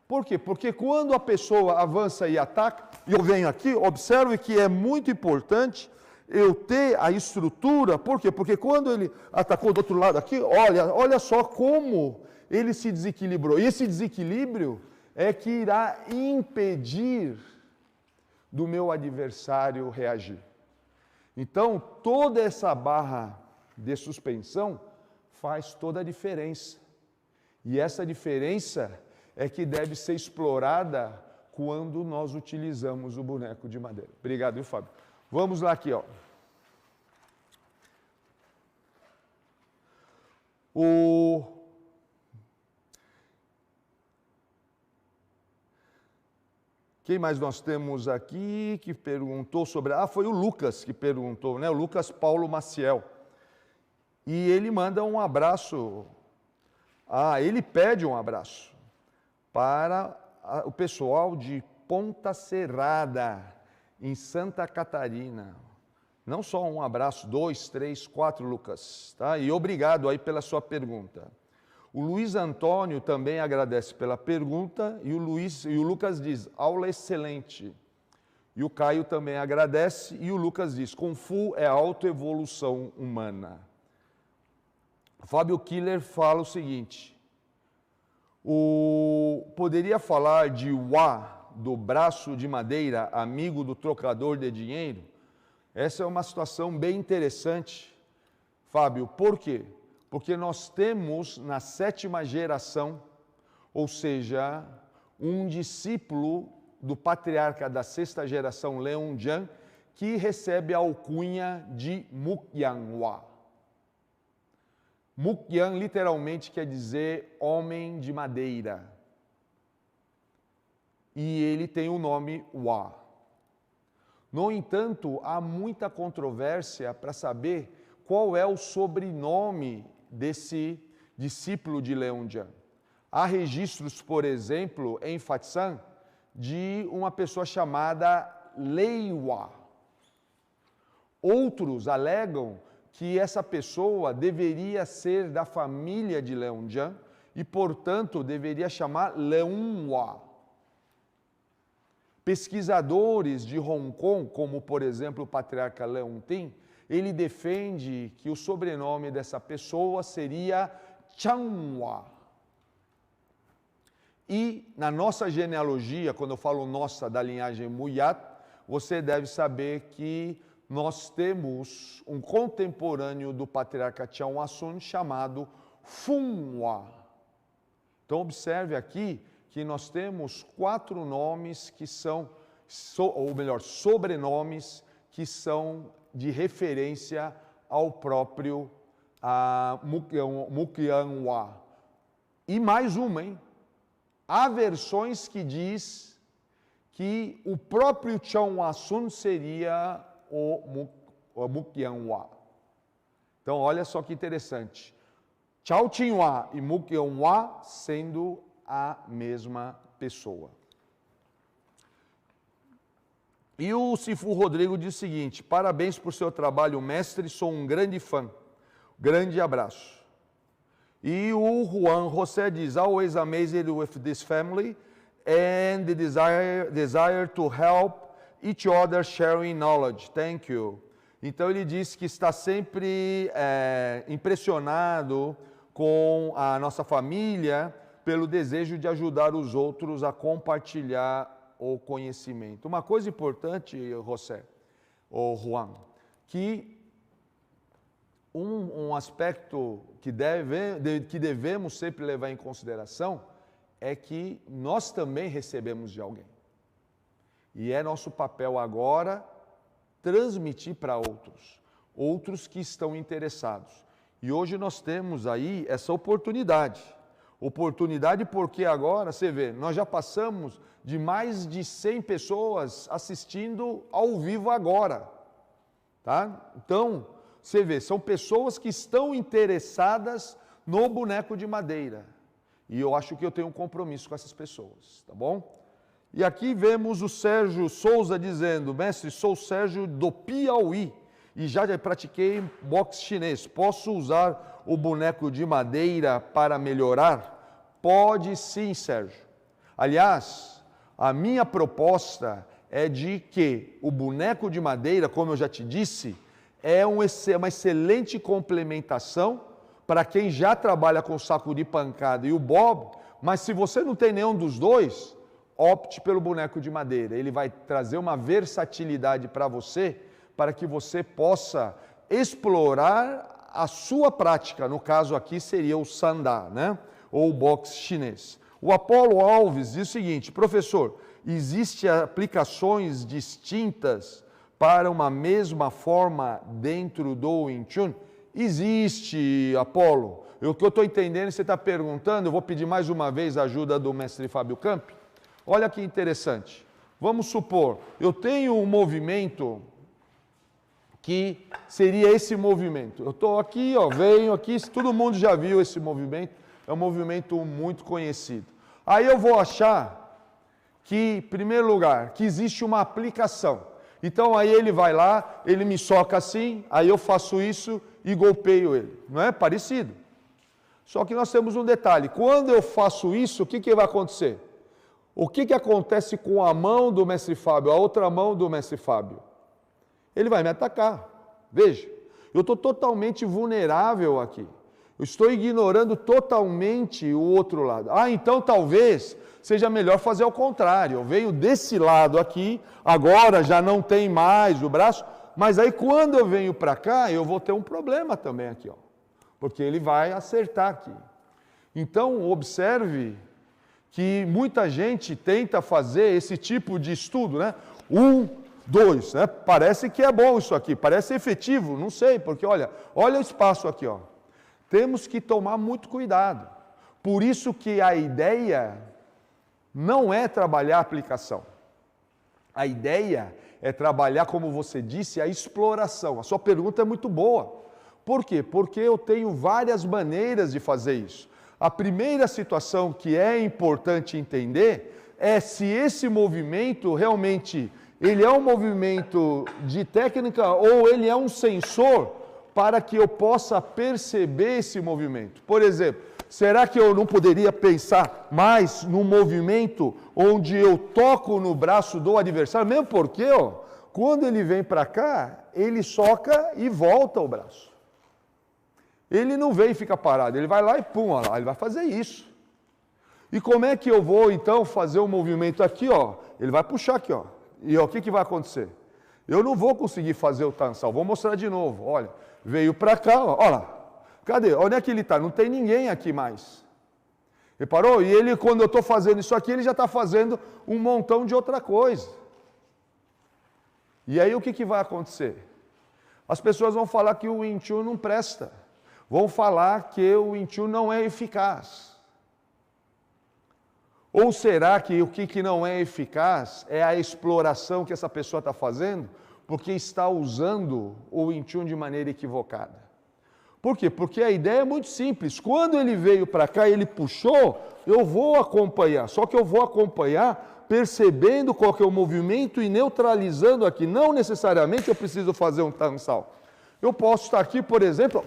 Por quê? Porque quando a pessoa avança e ataca, e eu venho aqui, observe que é muito importante eu ter a estrutura, por quê? Porque quando ele atacou do outro lado aqui, olha só como ele se desequilibrou. E esse desequilíbrio é que irá impedir do meu adversário reagir. Então, toda essa barra de suspensão faz toda a diferença. E essa diferença é que deve ser explorada quando nós utilizamos o boneco de madeira. Obrigado, viu, Fábio? Vamos lá aqui, ó. Quem mais nós temos aqui que perguntou sobre... foi o Lucas que perguntou, né? O Lucas Paulo Maciel. E ele manda um abraço. Ele pede um abraço para o pessoal de Ponta Serrada, em Santa Catarina. Não só um abraço, 2, 3, 4, Lucas, tá? E obrigado aí pela sua pergunta. O Luiz Antônio também agradece pela pergunta e o Lucas diz, aula excelente. E o Caio também agradece e o Lucas diz, Kung Fu é autoevolução humana. O Fábio Killer fala o seguinte, poderia falar de Wa, do braço de madeira, amigo do trocador de dinheiro? Essa é uma situação bem interessante, Fábio. Por quê? Porque nós temos na 7ª geração, ou seja, um discípulo do patriarca da 6ª geração, Leon Jian, que recebe a alcunha de Mukyanwa. Mukyan literalmente quer dizer homem de madeira. E ele tem o nome Wa. No entanto, há muita controvérsia para saber qual é o sobrenome desse discípulo de Leon Jian. Há registros, por exemplo, em Fatsan, de uma pessoa chamada Leiwa. Outros alegam que essa pessoa deveria ser da família de Leon Jian e, portanto, deveria chamar Leunwa. Pesquisadores de Hong Kong, como por exemplo o patriarca Leon Tin, ele defende que o sobrenome dessa pessoa seria Chanwa. E na nossa genealogia, quando eu falo nossa da linhagem Muyat, você deve saber que nós temos um contemporâneo do patriarca Chanwa Sun chamado Funwa. Então observe aqui que nós temos 4 nomes que são, ou melhor, sobrenomes que são de referência ao próprio Mukyanwa. E mais uma, hein? Há versões que diz que o próprio Chanwa Sun seria o Mukyanwa. Então, olha só que interessante. Chao Chin-hua e Mu Kyung-hwa sendo a mesma pessoa. E o Sifu Rodrigo diz o seguinte: parabéns por seu trabalho, mestre, sou um grande fã. Grande abraço. E o Juan José diz: always amazed with this family and the desire to help each other sharing knowledge. Thank you. Então ele diz que está sempre impressionado com a nossa família pelo desejo de ajudar os outros a compartilhar o conhecimento. Uma coisa importante, José, ou Juan, que um aspecto que devemos sempre levar em consideração é que nós também recebemos de alguém. E é nosso papel agora transmitir para outros que estão interessados. E hoje nós temos aí essa oportunidade. Oportunidade porque agora, você vê, nós já passamos de mais de 100 pessoas assistindo ao vivo agora. Tá? Então, você vê, são pessoas que estão interessadas no boneco de madeira. E eu acho que eu tenho um compromisso com essas pessoas, tá bom? E aqui vemos o Sérgio Souza dizendo: mestre, sou Sérgio do Piauí e já pratiquei boxe chinês. Posso usar o boneco de madeira para melhorar? Pode sim, Sérgio. Aliás, a minha proposta é de que o boneco de madeira, como eu já te disse, é uma excelente complementação para quem já trabalha com o saco de pancada e o bob, mas se você não tem nenhum dos dois, opte pelo boneco de madeira. Ele vai trazer uma versatilidade para você, para que você possa explorar a sua prática. No caso aqui seria o sandá, né? Ou o boxe chinês. O Apolo Alves diz o seguinte: professor, existem aplicações distintas para uma mesma forma dentro do Wing Chun? Existe, Apolo. O que eu estou entendendo, você está perguntando, eu vou pedir mais uma vez a ajuda do mestre Fábio Campi. Olha que interessante. Vamos supor, eu tenho um movimento que seria esse movimento. Eu estou aqui, ó, venho aqui, todo mundo já viu esse movimento, é um movimento muito conhecido. Aí eu vou achar que, em primeiro lugar, que existe uma aplicação. Então aí ele vai lá, ele me soca assim, aí eu faço isso e golpeio ele. Não é parecido? Só que nós temos um detalhe: quando eu faço isso, o que vai acontecer? O que acontece com a mão do mestre Fábio, a outra mão do mestre Fábio? Ele vai me atacar. Veja, eu estou totalmente vulnerável aqui. Eu estou ignorando totalmente o outro lado. Ah, então talvez seja melhor fazer ao contrário. Eu venho desse lado aqui, agora já não tem mais o braço, mas aí quando eu venho para cá, eu vou ter um problema também aqui, ó, porque ele vai acertar aqui. Então, observe que muita gente tenta fazer esse tipo de estudo, né? 1, 2, né? Parece que é bom isso aqui, parece efetivo, não sei, porque olha o espaço aqui, ó. Temos que tomar muito cuidado. Por isso que a ideia não é trabalhar a aplicação. A ideia é trabalhar, como você disse, a exploração. A sua pergunta é muito boa. Por quê? Porque eu tenho várias maneiras de fazer isso. A primeira situação que é importante entender é se esse movimento realmente ele é um movimento de técnica ou ele é um sensor para que eu possa perceber esse movimento. Por exemplo, será que eu não poderia pensar mais num movimento onde eu toco no braço do adversário? Mesmo porque, ó, quando ele vem para cá, ele soca e volta o braço. Ele não vem e fica parado, ele vai lá e pum, ó, ele vai fazer isso. E como é que eu vou então fazer um movimento aqui, ó? Ele vai puxar aqui, ó. E ó, o que vai acontecer? Eu não vou conseguir fazer o tansal, vou mostrar de novo. Olha, veio para cá, ó, olha lá. Cadê? Onde é que ele está? Não tem ninguém aqui mais. Reparou? E ele, quando eu estou fazendo isso aqui, ele já está fazendo um montão de outra coisa. E aí o que vai acontecer? As pessoas vão falar que o Wing Chun não presta. Vão falar que o Wing Chun não é eficaz. Ou será que o que não é eficaz é a exploração que essa pessoa está fazendo porque está usando o Wing Chun de maneira equivocada? Por quê? Porque a ideia é muito simples. Quando ele veio para cá, ele puxou, eu vou acompanhar. Só que eu vou acompanhar percebendo qual que é o movimento e neutralizando aqui. Não necessariamente eu preciso fazer um tansal. Eu posso estar aqui, por exemplo,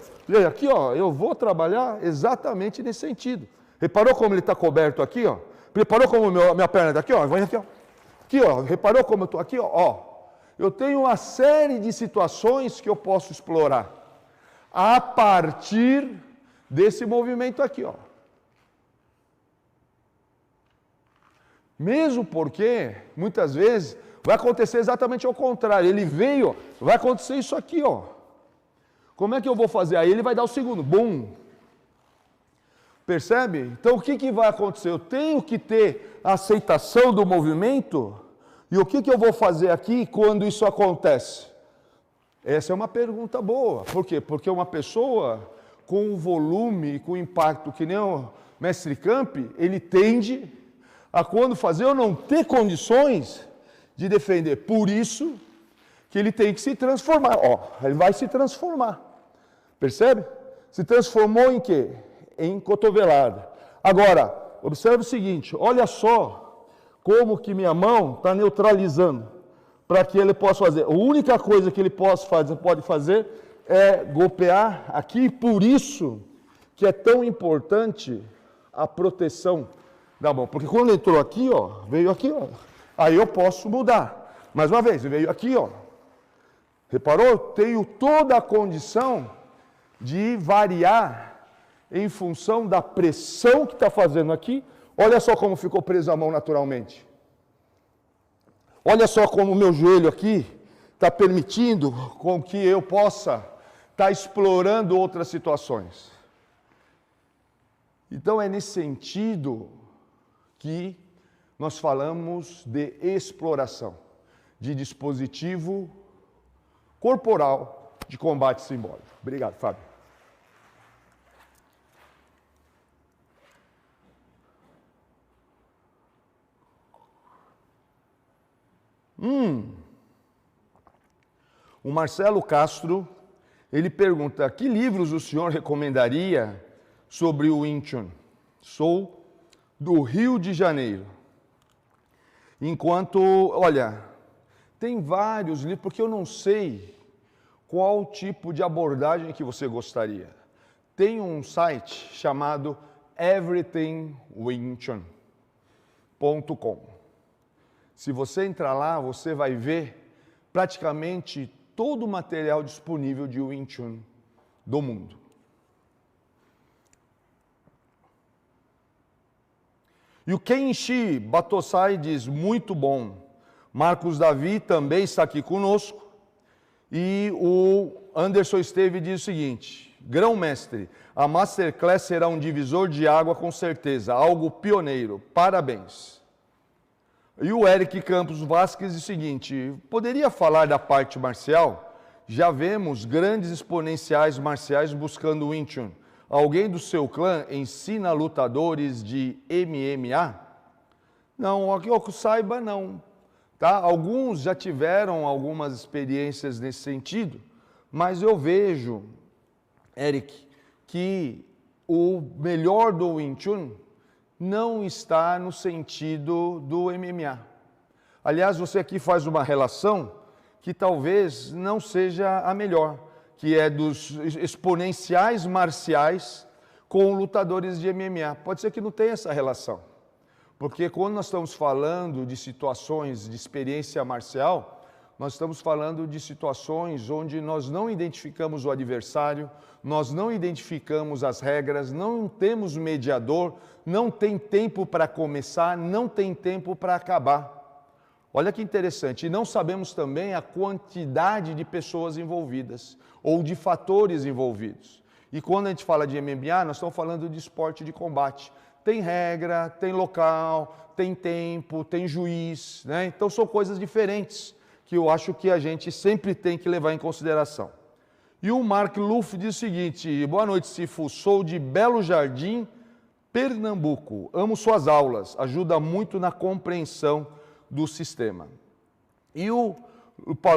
aqui, ó, eu vou trabalhar exatamente nesse sentido. Reparou como ele está coberto aqui, ó? Reparou como minha perna está aqui, ó? Vai aqui, ó. Aqui, ó. Reparou como eu estou aqui, ó? Eu tenho uma série de situações que eu posso explorar a partir desse movimento aqui, ó. Mesmo porque, muitas vezes, vai acontecer exatamente ao contrário. Ele veio, vai acontecer isso aqui, ó. Como é que eu vou fazer? Aí ele vai dar o segundo, bum. Percebe? Então o que vai acontecer? Eu tenho que ter a aceitação do movimento. E o que eu vou fazer aqui quando isso acontece? Essa é uma pergunta boa. Por quê? Porque uma pessoa com o volume, com o impacto que nem o mestre Camp, ele tende a quando fazer ou não ter condições de defender. Por isso que ele tem que se transformar. Ó, ele vai se transformar. Percebe? Se transformou em quê? Em cotovelada. Agora, observe o seguinte, olha só como que minha mão está neutralizando para que ele possa fazer. A única coisa que ele pode fazer é golpear aqui, por isso que é tão importante a proteção da mão. Porque quando entrou aqui, ó, veio aqui, ó, aí eu posso mudar. Mais uma vez, veio aqui, ó. Reparou? Eu tenho toda a condição de variar em função da pressão que está fazendo aqui. Olha só como ficou presa a mão naturalmente. Olha só como o meu joelho aqui está permitindo com que eu possa estar explorando outras situações. Então é nesse sentido que nós falamos de exploração, de dispositivo corporal de combate simbólico. Obrigado, Fábio. O Marcelo Castro, ele pergunta, que livros o senhor recomendaria sobre o Wing Chun? Sou do Rio de Janeiro. Enquanto, olha, tem vários livros, porque eu não sei qual tipo de abordagem que você gostaria. Tem um site chamado everythingwingchun.com. Se você entrar lá, você vai ver praticamente todo o material disponível de Wing Chun do mundo. E o Kenshi Batosai diz, muito bom. Marcos Davi também está aqui conosco. E o Anderson Esteve diz o seguinte, grão-mestre, a Masterclass será um divisor de água com certeza, algo pioneiro, parabéns. E o Eric Campos Vasquez diz o seguinte, poderia falar da parte marcial? Já vemos grandes exponenciais marciais buscando o Wing Chun. Alguém do seu clã ensina lutadores de MMA? Não, que eu saiba não. Tá? Alguns já tiveram algumas experiências nesse sentido, mas eu vejo, Eric, que o melhor do Wing Chun não está no sentido do MMA. Aliás, você aqui faz uma relação que talvez não seja a melhor, que é dos exponenciais marciais com lutadores de MMA. Pode ser que não tenha essa relação, porque quando nós estamos falando de situações de experiência marcial, nós estamos falando de situações onde nós não identificamos o adversário, nós não identificamos as regras, não temos mediador, não tem tempo para começar, não tem tempo para acabar. Olha que interessante, e não sabemos também a quantidade de pessoas envolvidas ou de fatores envolvidos. E quando a gente fala de MMA, nós estamos falando de esporte de combate. Tem regra, tem local, tem tempo, tem juiz, né? Então são coisas diferentes que eu acho que a gente sempre tem que levar em consideração. E o Mark Luff diz o seguinte, boa noite, Sifu, sou de Belo Jardim, Pernambuco. Amo suas aulas, ajuda muito na compreensão do sistema. E o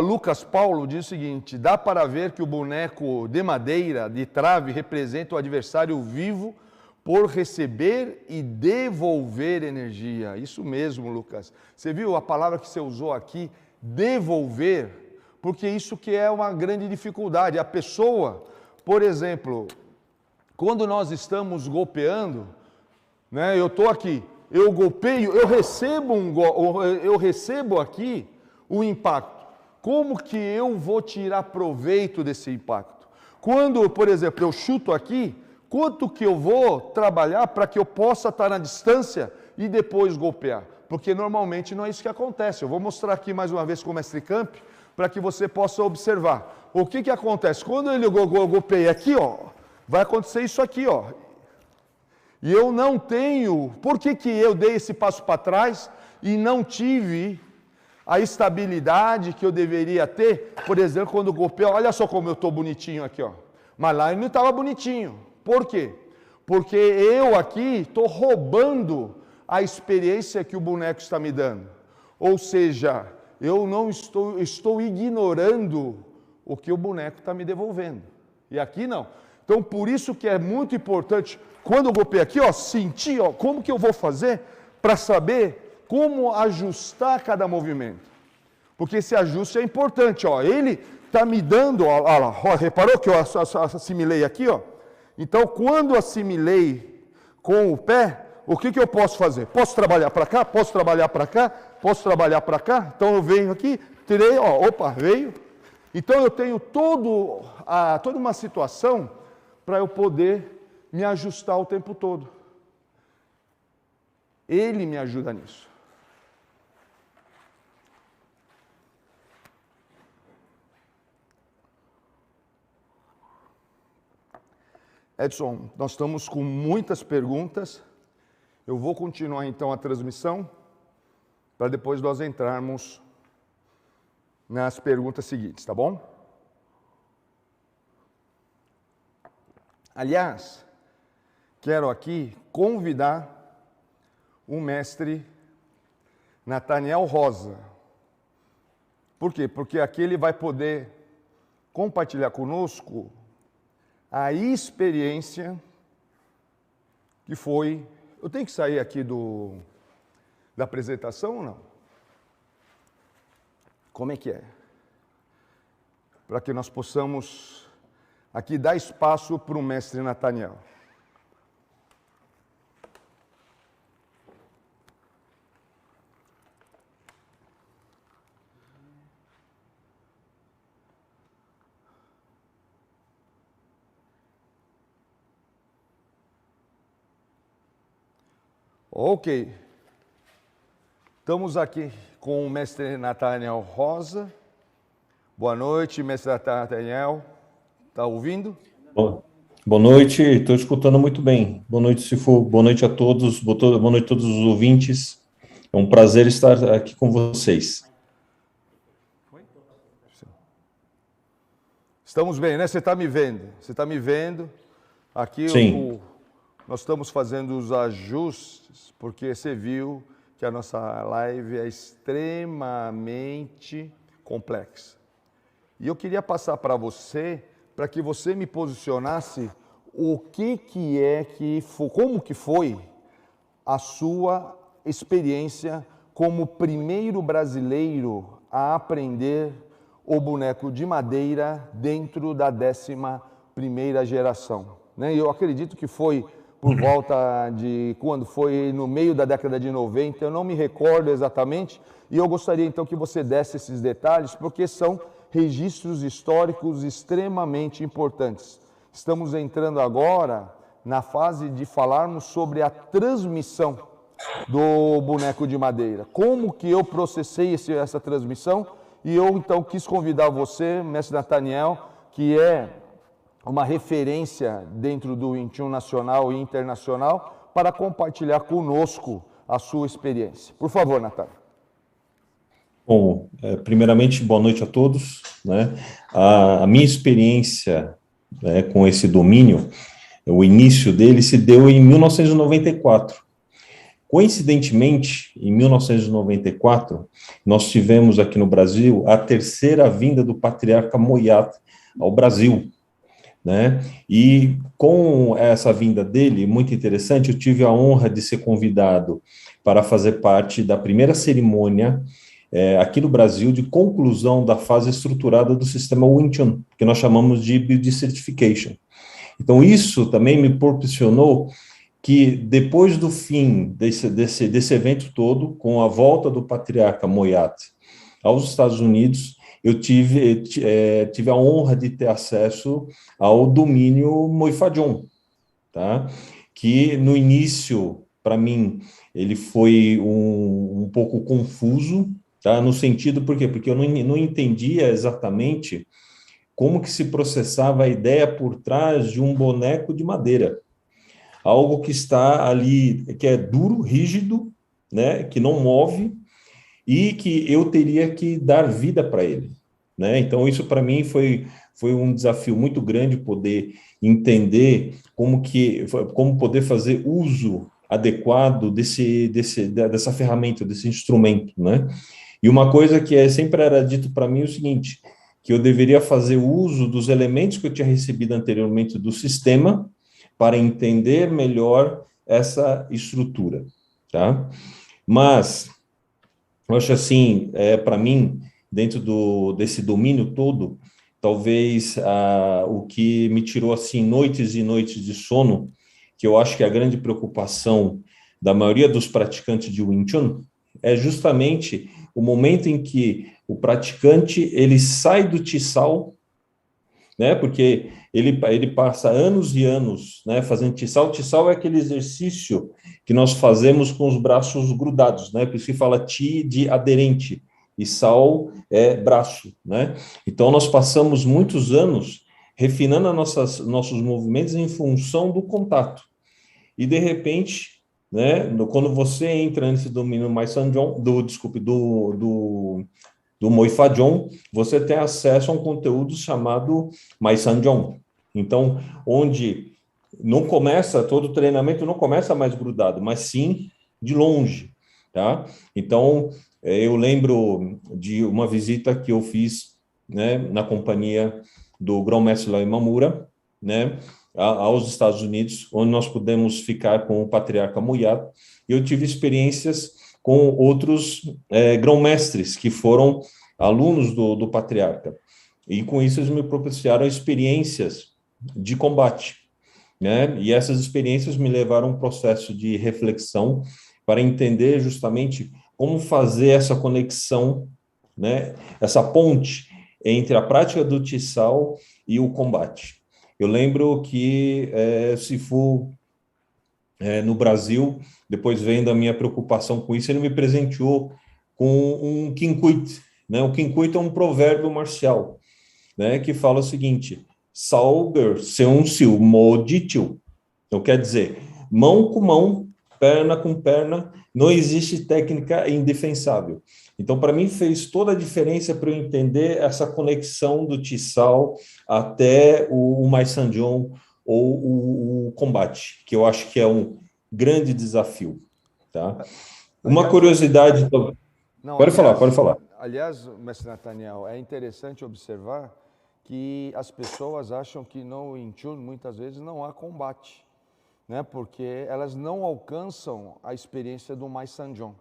Lucas Paulo diz o seguinte: dá para ver que o boneco de madeira, de trave, representa o adversário vivo por receber e devolver energia. Isso mesmo, Lucas. Você viu a palavra que você usou aqui, devolver? Porque isso que é uma grande dificuldade. A pessoa, por exemplo, quando nós estamos golpeando, né, eu estou aqui, eu golpeio, eu recebo aqui o impacto. Como que eu vou tirar proveito desse impacto? Quando, por exemplo, eu chuto aqui, quanto que eu vou trabalhar para que eu possa estar na distância e depois golpear? Porque normalmente não é isso que acontece. Eu vou mostrar aqui mais uma vez com o mestre Camp, para que você possa observar. O que acontece? Quando ele golpeia aqui, ó, vai acontecer isso aqui, ó. E eu não tenho... Por que eu dei esse passo para trás e não tive a estabilidade que eu deveria ter? Por exemplo, quando golpeio, olha só como eu estou bonitinho aqui, ó. Mas lá ele não estava bonitinho. Por quê? Porque eu aqui estou roubando a experiência que o boneco está me dando. Ou seja, eu não estou ignorando o que o boneco está me devolvendo. E aqui não. Então, por isso que é muito importante, quando eu golpeio aqui, ó, sentir, ó, como que eu vou fazer para saber como ajustar cada movimento. Porque esse ajuste é importante, ó. Ele está me dando, ó, reparou que eu assimilei aqui, ó? Então, quando assimilei com o pé, o que eu posso fazer? Posso trabalhar para cá? Posso trabalhar para cá? Posso trabalhar para cá? Então, eu venho aqui, tirei, ó, opa, veio. Então, eu tenho toda uma situação para eu poder me ajustar o tempo todo. Ele me ajuda nisso. Edson, nós estamos com muitas perguntas. Eu vou continuar então a transmissão para depois nós entrarmos nas perguntas seguintes, tá bom? Aliás, quero aqui convidar o mestre Nathaniel Rosa. Por quê? Porque aqui ele vai poder compartilhar conosco a experiência que foi... Eu tenho que sair aqui da apresentação ou não? Como é que é? Para que nós possamos aqui dar espaço para o mestre Nathaniel. Ok. Estamos aqui com o mestre Nathaniel Rosa. Boa noite, mestre Nathaniel. Está ouvindo? Boa noite, estou escutando muito bem. Boa noite, Sifu. Boa noite a todos. Boa noite a todos os ouvintes. É um prazer estar aqui com vocês. Estamos bem, né? Você está me vendo? Você está me vendo? Aqui Sim. Nós estamos fazendo os ajustes, porque você viu que a nossa live é extremamente complexa. E eu queria passar para você, para que você me posicionasse como que foi a sua experiência como primeiro brasileiro a aprender o boneco de madeira dentro da 11ª geração. Eu acredito que foi por volta de quando foi no meio da década de 90, eu não me recordo exatamente, e eu gostaria então que você desse esses detalhes, porque são registros históricos extremamente importantes. Estamos entrando agora na fase de falarmos sobre a transmissão do boneco de madeira. Como que eu processei essa transmissão, e eu então quis convidar você, mestre Nathaniel, que é uma referência dentro do Wing Chun nacional e internacional, para compartilhar conosco a sua experiência. Por favor, Nathaniel. Bom, primeiramente, boa noite a todos, né? A minha experiência, né, com esse domínio, o início dele se deu em 1994, Coincidentemente, em 1994, nós tivemos aqui no Brasil a terceira vinda do patriarca Moyat ao Brasil, né? E com essa vinda dele, muito interessante, eu tive a honra de ser convidado para fazer parte da primeira cerimônia aqui no Brasil de conclusão da fase estruturada do sistema Wing Chun, que nós chamamos de Build Certification. Então, isso também me proporcionou que, depois do fim desse evento todo, com a volta do patriarca Moyat aos Estados Unidos, eu tive a honra de ter acesso ao domínio Moifadjon, tá? Que no início, para mim, ele foi um pouco confuso, tá? No sentido, por quê? Porque eu não entendia exatamente como que se processava a ideia por trás de um boneco de madeira. Algo que está ali, que é duro, rígido, né? Que não move, e que eu teria que dar vida para ele, né? Então, isso para mim foi um desafio muito grande poder entender como poder fazer uso adequado dessa ferramenta, desse instrumento, né? E uma coisa que sempre era dito para mim é o seguinte, que eu deveria fazer uso dos elementos que eu tinha recebido anteriormente do sistema para entender melhor essa estrutura, tá? Mas eu acho assim, para mim, dentro desse domínio todo, talvez o que me tirou assim noites e noites de sono, que eu acho que é a grande preocupação da maioria dos praticantes de Wing Chun, é justamente o momento em que o praticante ele sai do Tisao, né? Porque ele passa anos e anos, né, fazendo Tisao. Tisao é aquele exercício que nós fazemos com os braços grudados, né? Por isso que fala Ti de aderente e Sao é braço, né? Então nós passamos muitos anos refinando nossos movimentos em função do contato. E de repente, né, quando você entra nesse domínio mais Sanjong, do Moifadjon, você tem acesso a um conteúdo chamado Maisanjong. Então, onde não começa, todo o treinamento não começa mais grudado, mas sim de longe, tá? Então, eu lembro de uma visita que eu fiz, né, na companhia do grão-mestre Lao Imamura, né, aos Estados Unidos, onde nós pudemos ficar com o patriarca Moyat, e eu tive experiências com outros grão-mestres que foram alunos do patriarca. E com isso eles me propiciaram experiências de combate, né? E essas experiências me levaram a um processo de reflexão para entender justamente como fazer essa conexão, né? Essa ponte entre a prática do Tisao e o combate. Eu lembro que Sifu no Brasil, depois vendo a minha preocupação com isso, ele me presenteou com um Kinkuit, né? O Kinkuit é um provérbio marcial, né, que fala o seguinte: Sauger seun siu mo jitiu. Então quer dizer, mão com mão, perna com perna, não existe técnica indefensável. Então, para mim, fez toda a diferença para eu entender essa conexão do Tisao até o Maisanjong ou o combate, que eu acho que é um grande desafio, tá? Uma curiosidade... Não, Pode falar, pode falar. Aliás, mestre Nathaniel, é interessante observar que as pessoas acham que no Wing Chun, muitas vezes, não há combate, né? Porque elas não alcançam a experiência do Maisanjong.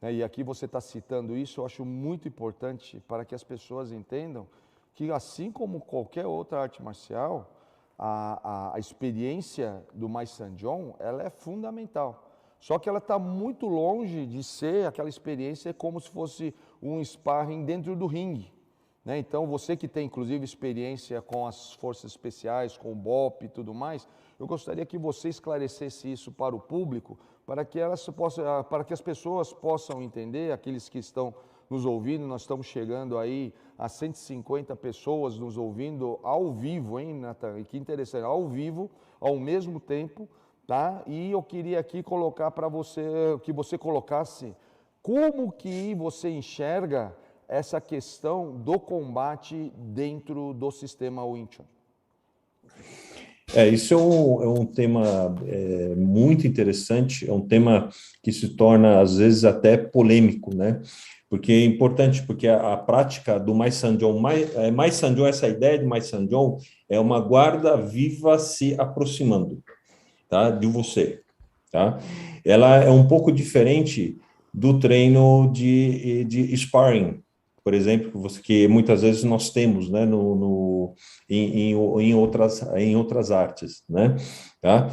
E aqui você está citando isso, eu acho muito importante para que as pessoas entendam que, assim como qualquer outra arte marcial, a experiência do Maisanjong, ela é fundamental. Só que ela está muito longe de ser aquela experiência como se fosse um sparring dentro do ringue, né? Então, você que tem, inclusive, experiência com as forças especiais, com o BOP e tudo mais, eu gostaria que você esclarecesse isso para o público, para que as pessoas possam entender, aqueles que estão nos ouvindo. Nós estamos chegando aí a 150 pessoas nos ouvindo ao vivo, hein, Nathan? E que interessante, ao vivo, ao mesmo tempo, tá? E eu queria aqui colocar para você, que você colocasse como que você enxerga essa questão do combate dentro do sistema Wing Chun. Isso é um tema muito interessante, é um tema que se torna, às vezes, até polêmico, né? Porque é importante, porque a prática do Mais Sanjong, Mais Sanjong, essa ideia de Mais Sanjong é uma guarda viva se aproximando, tá? De você, tá? Ela é um pouco diferente do treino de sparring, por exemplo, que muitas vezes nós temos, né, em outras artes, né? Tá?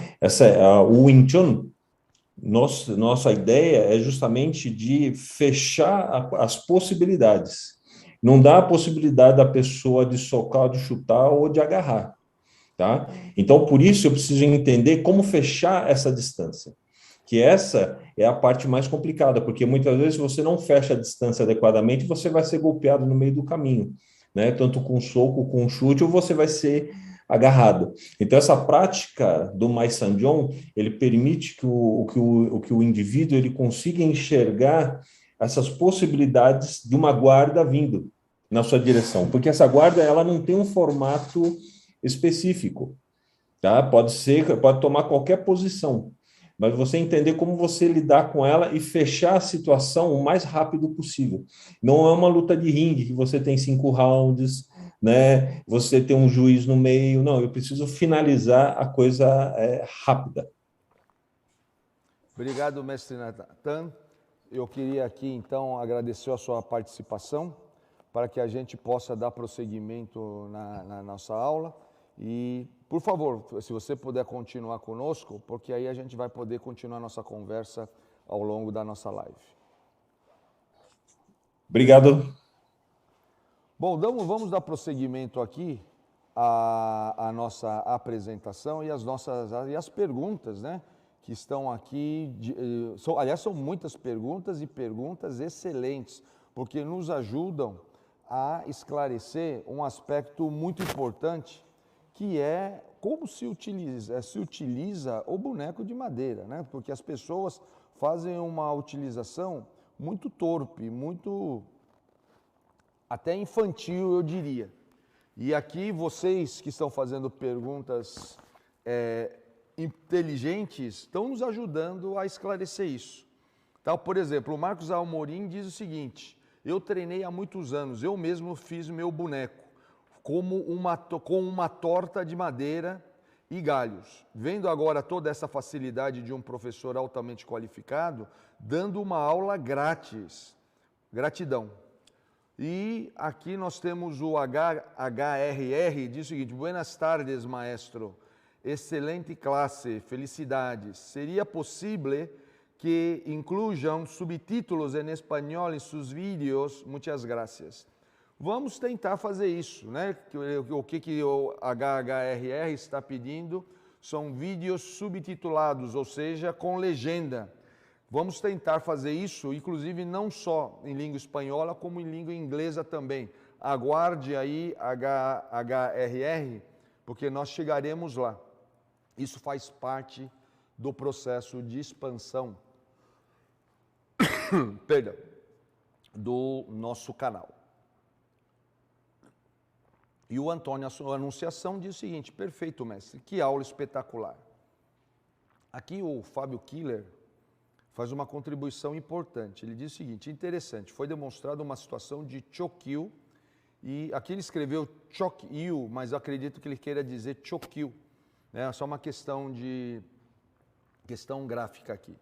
O Wing Chun, nossa ideia é justamente de fechar as possibilidades. Não dá a possibilidade da pessoa de socar, de chutar ou de agarrar, tá? Então, por isso, eu preciso entender como fechar essa distância, que essa é a parte mais complicada, porque muitas vezes você não fecha a distância adequadamente, você vai ser golpeado no meio do caminho, né? Tanto com soco, com chute, ou você vai ser agarrado. Então, essa prática do Mais Sanjong, ele permite que o indivíduo ele consiga enxergar essas possibilidades de uma guarda vindo na sua direção, porque essa guarda ela não tem um formato específico, tá? Pode tomar qualquer posição, mas você entender como você lidar com ela e fechar a situação o mais rápido possível. Não é uma luta de ringue que você tem 5 rounds, né? Você tem um juiz no meio. Não, eu preciso finalizar a coisa rápida. Obrigado, mestre Nathan. Eu queria aqui, então, agradecer a sua participação para que a gente possa dar prosseguimento na nossa aula. E, por favor, se você puder continuar conosco, porque aí a gente vai poder continuar nossa conversa ao longo da nossa live. Obrigado. Bom, vamos dar prosseguimento aqui à nossa apresentação e as perguntas, né, que estão aqui. Aliás, são muitas perguntas e perguntas excelentes, porque nos ajudam a esclarecer um aspecto muito importante, que é como se utiliza o boneco de madeira, né? Porque as pessoas fazem uma utilização muito torpe, muito até infantil, eu diria. E aqui vocês que estão fazendo perguntas inteligentes estão nos ajudando a esclarecer isso. Então, por exemplo, o Marcos Almorim diz o seguinte: eu treinei há muitos anos, eu mesmo fiz o meu boneco com uma torta de madeira e galhos. Vendo agora toda essa facilidade de um professor altamente qualificado, dando uma aula grátis. Gratidão. E aqui nós temos o HRR, diz o seguinte: Buenas tardes, maestro. Excelente classe, felicidades. Seria possível que incluyam subtítulos em espanhol em seus vídeos? Muitas gracias. Vamos tentar fazer isso, né? O que o HRR está pedindo são vídeos subtitulados, ou seja, com legenda. Vamos tentar fazer isso, inclusive não só em língua espanhola, como em língua inglesa também. Aguarde aí HRR, porque nós chegaremos lá. Isso faz parte do processo de expansão perdão, do nosso canal. E o Antônio Anunciação diz o seguinte: perfeito, mestre, que aula espetacular. Aqui o Fábio Killer faz uma contribuição importante. Ele diz o seguinte: interessante, foi demonstrada uma situação de Chokyu, e aqui ele escreveu Chokyu, mas eu acredito que ele queira dizer Chokyu. É só uma questão gráfica aqui.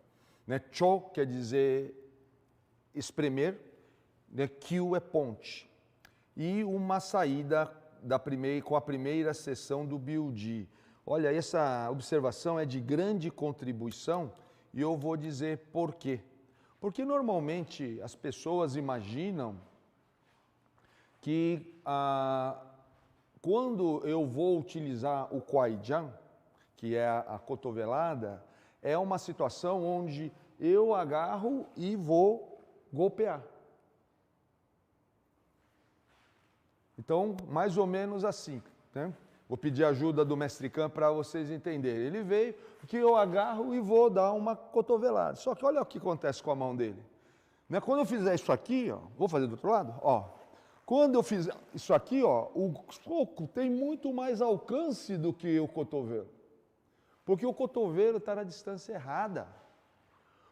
Né? Cho quer dizer espremer, né? Kyu é ponte. E uma saída com a primeira sessão do BUD. Olha, essa observação é de grande contribuição e eu vou dizer por quê. Porque normalmente as pessoas imaginam que quando eu vou utilizar o Kwaijian, que é a cotovelada, é uma situação onde eu agarro e vou golpear. Então, mais ou menos assim, né? Vou pedir ajuda do mestre Khan para vocês entenderem. Ele veio que eu agarro e vou dar uma cotovelada. Só que olha o que acontece com a mão dele. Né? Quando eu fizer isso aqui, ó, vou fazer do outro lado, ó. Quando eu fiz isso aqui, ó, o soco tem muito mais alcance do que o cotovelo. Porque o cotovelo está na distância errada.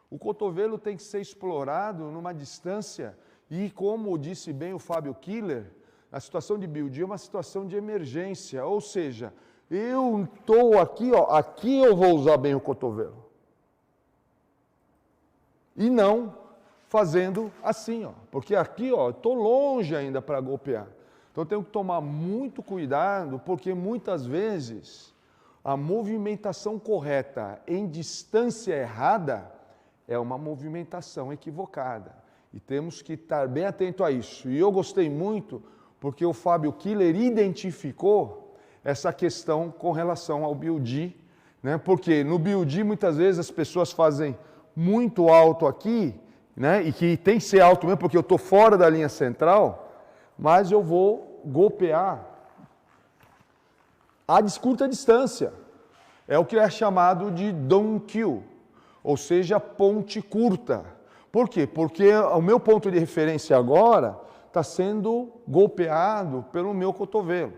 O cotovelo tem que ser explorado numa distância, e como disse bem o Fábio Killer, a situação de BioD é uma situação de emergência, ou seja, eu estou aqui, ó, aqui eu vou usar bem o cotovelo. E não fazendo assim, ó, porque aqui, ó, estou longe ainda para golpear. Então eu tenho que tomar muito cuidado, porque muitas vezes a movimentação correta em distância errada é uma movimentação equivocada. E temos que estar bem atento a isso. E eu gostei muito porque o Fábio Killer identificou essa questão com relação ao BioD, né? Porque no BioD muitas vezes as pessoas fazem muito alto aqui, né? E que tem que ser alto mesmo porque eu estou fora da linha central, mas eu vou golpear a curta distância. É o que é chamado de downkill, ou seja, ponte curta. Por quê? Porque o meu ponto de referência agora está sendo golpeado pelo meu cotovelo.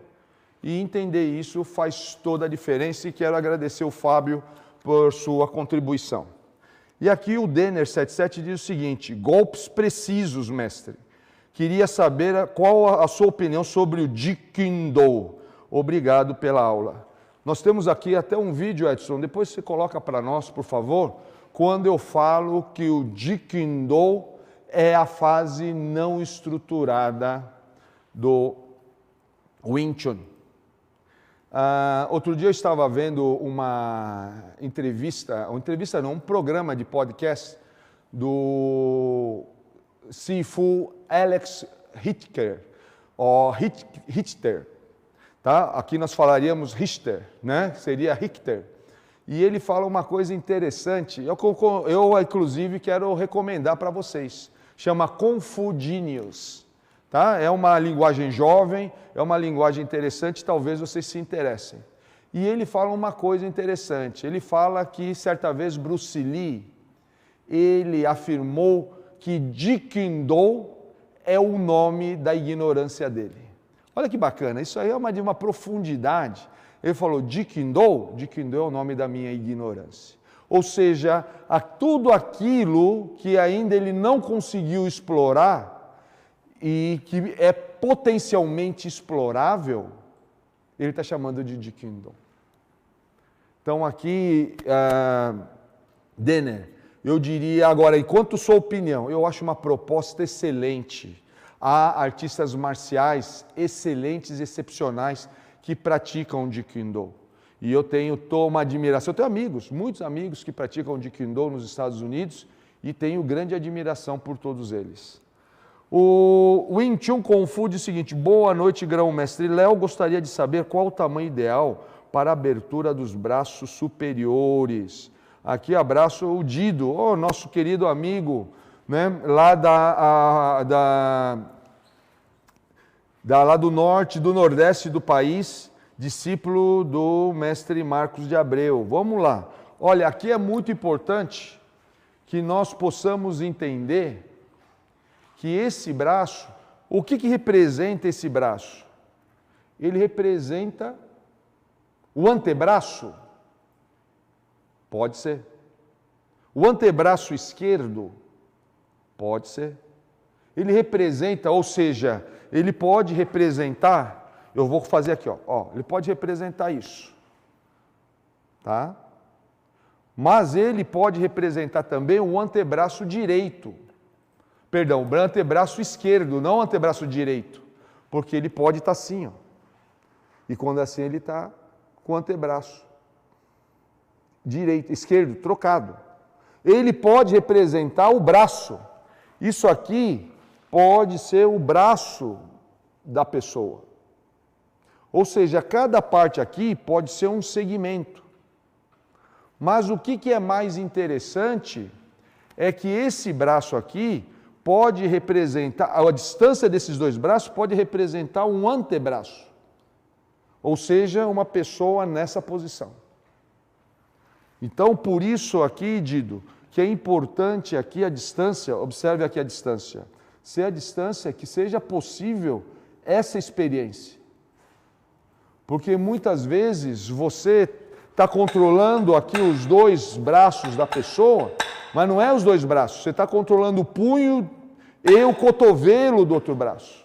E entender isso faz toda a diferença e quero agradecer o Fábio por sua contribuição. E aqui o Denner77 diz o seguinte: golpes precisos, mestre. Queria saber qual a sua opinião sobre o Jeet Kune Do. Obrigado pela aula. Nós temos aqui até um vídeo, Edson, depois você coloca para nós, por favor, quando eu falo que o Jeet Kune Do é a fase não estruturada do Wing Chun. Outro dia eu estava vendo um programa de podcast do Sifu Alex Richter, ou Richter, tá? Aqui nós falaríamos Richter, né? Seria Richter. E ele fala uma coisa interessante, eu inclusive quero recomendar para vocês, chama Confudinius. Tá? É uma linguagem jovem, é uma linguagem interessante, talvez vocês se interessem. E ele fala uma coisa interessante, ele fala que certa vez Bruce Lee, ele afirmou que Jeet Kune Do é o nome da ignorância dele. Olha que bacana, isso aí é de uma profundidade. Ele falou, Jeet Kune Do é o nome da minha ignorância. Ou seja, tudo aquilo que ainda ele não conseguiu explorar, e que é potencialmente explorável, ele está chamando de Jeet Kune Do. Então aqui, Denner, eu diria agora, enquanto sua opinião, eu acho uma proposta excelente. Há artistas marciais excelentes, excepcionais, que praticam Jeet Kune Do. E eu tenho uma admiração, eu tenho amigos, muitos amigos que praticam Jeet Kune Do nos Estados Unidos, e tenho grande admiração por todos eles. O Wing Chun Kung-Fu diz o seguinte: boa noite, grão-mestre Léo, gostaria de saber qual o tamanho ideal para a abertura dos braços superiores. Aqui abraço o Dido, nosso querido amigo, né, lá do norte, do nordeste do país, discípulo do mestre Marcos de Abreu. Vamos lá. Olha, aqui é muito importante que nós possamos entender que esse braço, o que representa esse braço? Ele representa o antebraço? Pode ser. O antebraço esquerdo? Pode ser. Ele representa, ou seja, ele pode representar, eu vou fazer aqui, ó, ele pode representar isso, tá? Mas ele pode representar também o antebraço direito. Perdão, o antebraço esquerdo, não o antebraço direito, porque ele pode estar assim, ó. E quando é assim, ele está com o antebraço direito, esquerdo, trocado. Ele pode representar o braço. Isso aqui pode ser o braço da pessoa. Ou seja, cada parte aqui pode ser um segmento. Mas o que é mais interessante é que esse braço aqui pode representar, a distância desses dois braços pode representar um antebraço. Ou seja, uma pessoa nessa posição. Então, por isso aqui, Dido, que é importante aqui a distância, observe aqui a distância. ser a distância que seja possível essa experiência. Porque muitas vezes você está controlando aqui os dois braços da pessoa, mas não é os dois braços, você está controlando o punho e o cotovelo do outro braço.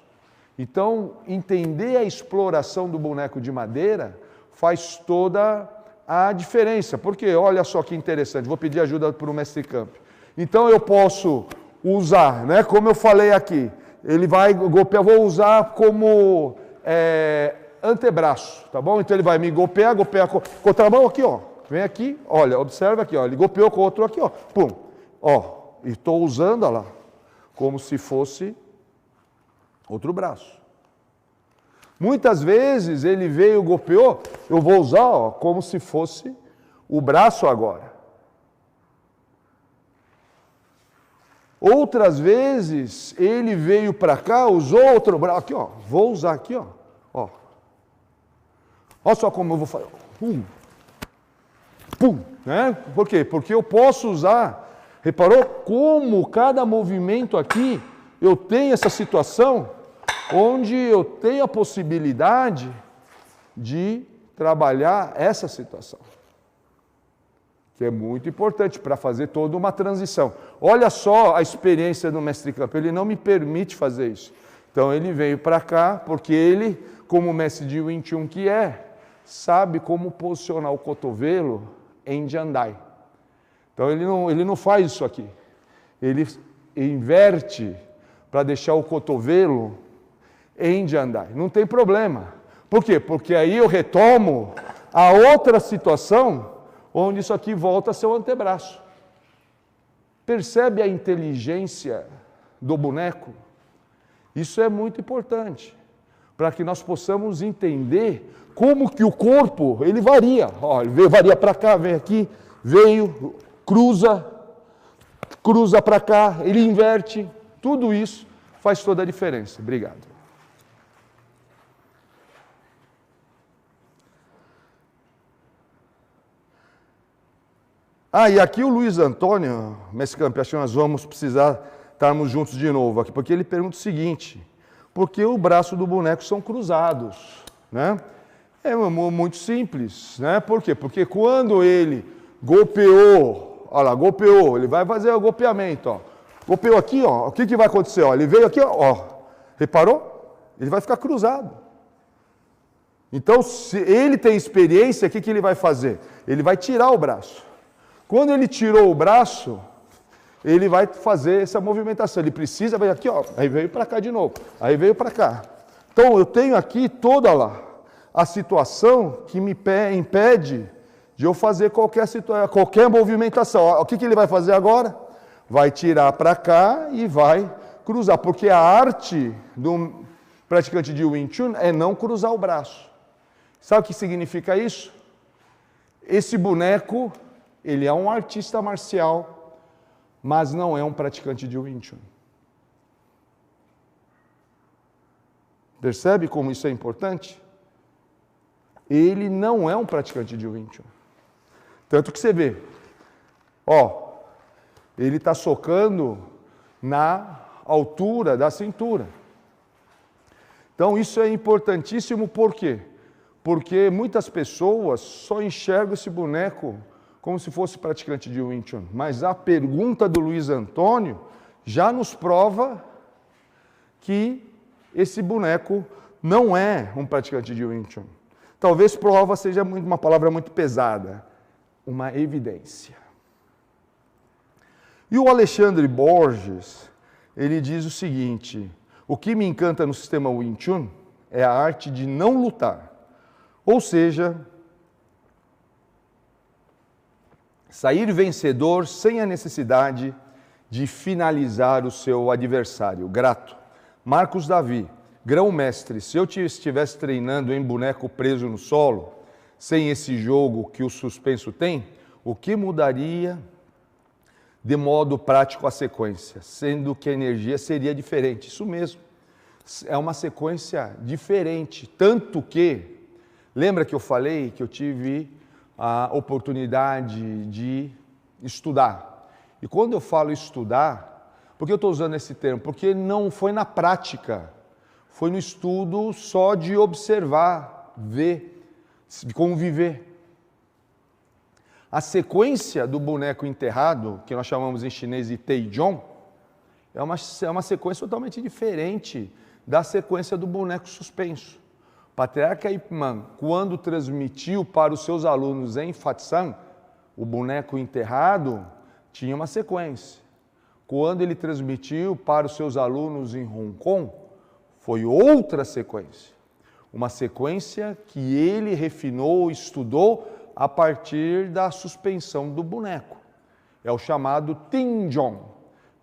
Então, entender a exploração do boneco de madeira faz toda a diferença. Porque, olha só que interessante, vou pedir ajuda para o mestre Camp. Então, eu posso usar, né, como eu falei aqui, ele vai golpear, eu vou usar como antebraço, tá bom? Então, ele vai me golpear com outra mão aqui, ó. Vem aqui, olha, observa aqui, ó. Ele golpeou com o outro aqui, ó. Pum. Ó, e estou usando, olha lá, como se fosse outro braço. Muitas vezes ele veio, golpeou, eu vou usar, ó, como se fosse o braço agora. Outras vezes ele veio para cá, usou outro braço, aqui, ó. Vou usar aqui, ó. Ó. Olha só como eu vou fazer. Pum. Pum, né? Por quê? Porque eu posso usar, reparou como cada movimento aqui, eu tenho essa situação onde eu tenho a possibilidade de trabalhar essa situação, que é muito importante para fazer toda uma transição. Olha só a experiência do mestre Camp, ele não me permite fazer isso. Então ele veio para cá porque ele, como mestre de Wing Chun que sabe como posicionar o cotovelo em Jandai. Então ele não faz isso aqui. Ele inverte para deixar o cotovelo em Jandai. Não tem problema. Por quê? Porque aí eu retomo a outra situação onde isso aqui volta a ser o antebraço. Percebe a inteligência do boneco? Isso é muito importante para que nós possamos entender como que o corpo, ele varia. Ó, ele varia para cá, vem aqui, veio, cruza para cá, ele inverte. Tudo isso faz toda a diferença. Obrigado. E aqui o Luiz Antônio, mestre Camp, acho que nós vamos precisar estarmos juntos de novo aqui, porque ele pergunta o seguinte: por que o braço do boneco são cruzados? Né? É muito simples, né? Por quê? Porque quando ele golpeou, olha lá, golpeou, ele vai fazer o golpeamento, ó. Golpeou aqui, ó, o que vai acontecer? Ó, ele veio aqui, ó, reparou? Ele vai ficar cruzado. Então, se ele tem experiência, o que ele vai fazer? Ele vai tirar o braço. Quando ele tirou o braço, ele vai fazer essa movimentação. Ele precisa, vai aqui, ó, aí veio para cá de novo, aí veio para cá. Então, eu tenho aqui toda lá a situação que me impede de eu fazer qualquer movimentação. O que ele vai fazer agora? Vai tirar para cá e vai cruzar, porque a arte do praticante de Wing Chun é não cruzar o braço. Sabe o que significa isso? Esse boneco, ele é um artista marcial, mas não é um praticante de Wing Chun. Percebe como isso é importante? Ele não é um praticante de Wing Chun. Tanto que você vê, ó, ele está socando na altura da cintura. Então isso é importantíssimo, por quê? Porque muitas pessoas só enxergam esse boneco como se fosse praticante de Wing Chun. Mas a pergunta do Luiz Antônio já nos prova que esse boneco não é um praticante de Wing Chun. Talvez prova seja uma palavra muito pesada, uma evidência. E o Alexandre Borges, ele diz o seguinte: o que me encanta no sistema Wing Chun é a arte de não lutar. Ou seja, sair vencedor sem a necessidade de finalizar o seu adversário. Grato. Marcos Davi, grão-mestre, se eu estivesse treinando em boneco preso no solo, sem esse jogo que o suspenso tem, o que mudaria de modo prático a sequência? Sendo que a energia seria diferente. Isso mesmo. É uma sequência diferente. Tanto que, lembra que eu falei que eu tive a oportunidade de estudar? E quando eu falo estudar, Por que eu estou usando esse termo? Porque não foi na prática, foi no estudo só de observar, ver, de conviver. A sequência do boneco enterrado, que nós chamamos em chinês de Taizhong, é uma sequência totalmente diferente da sequência do boneco suspenso. O patriarca Ip Man, quando transmitiu para os seus alunos em Fatsang, o boneco enterrado tinha uma sequência. Quando ele transmitiu para os seus alunos em Hong Kong, foi outra sequência. Uma sequência que ele refinou, estudou a partir da suspensão do boneco. É o chamado Tinjong.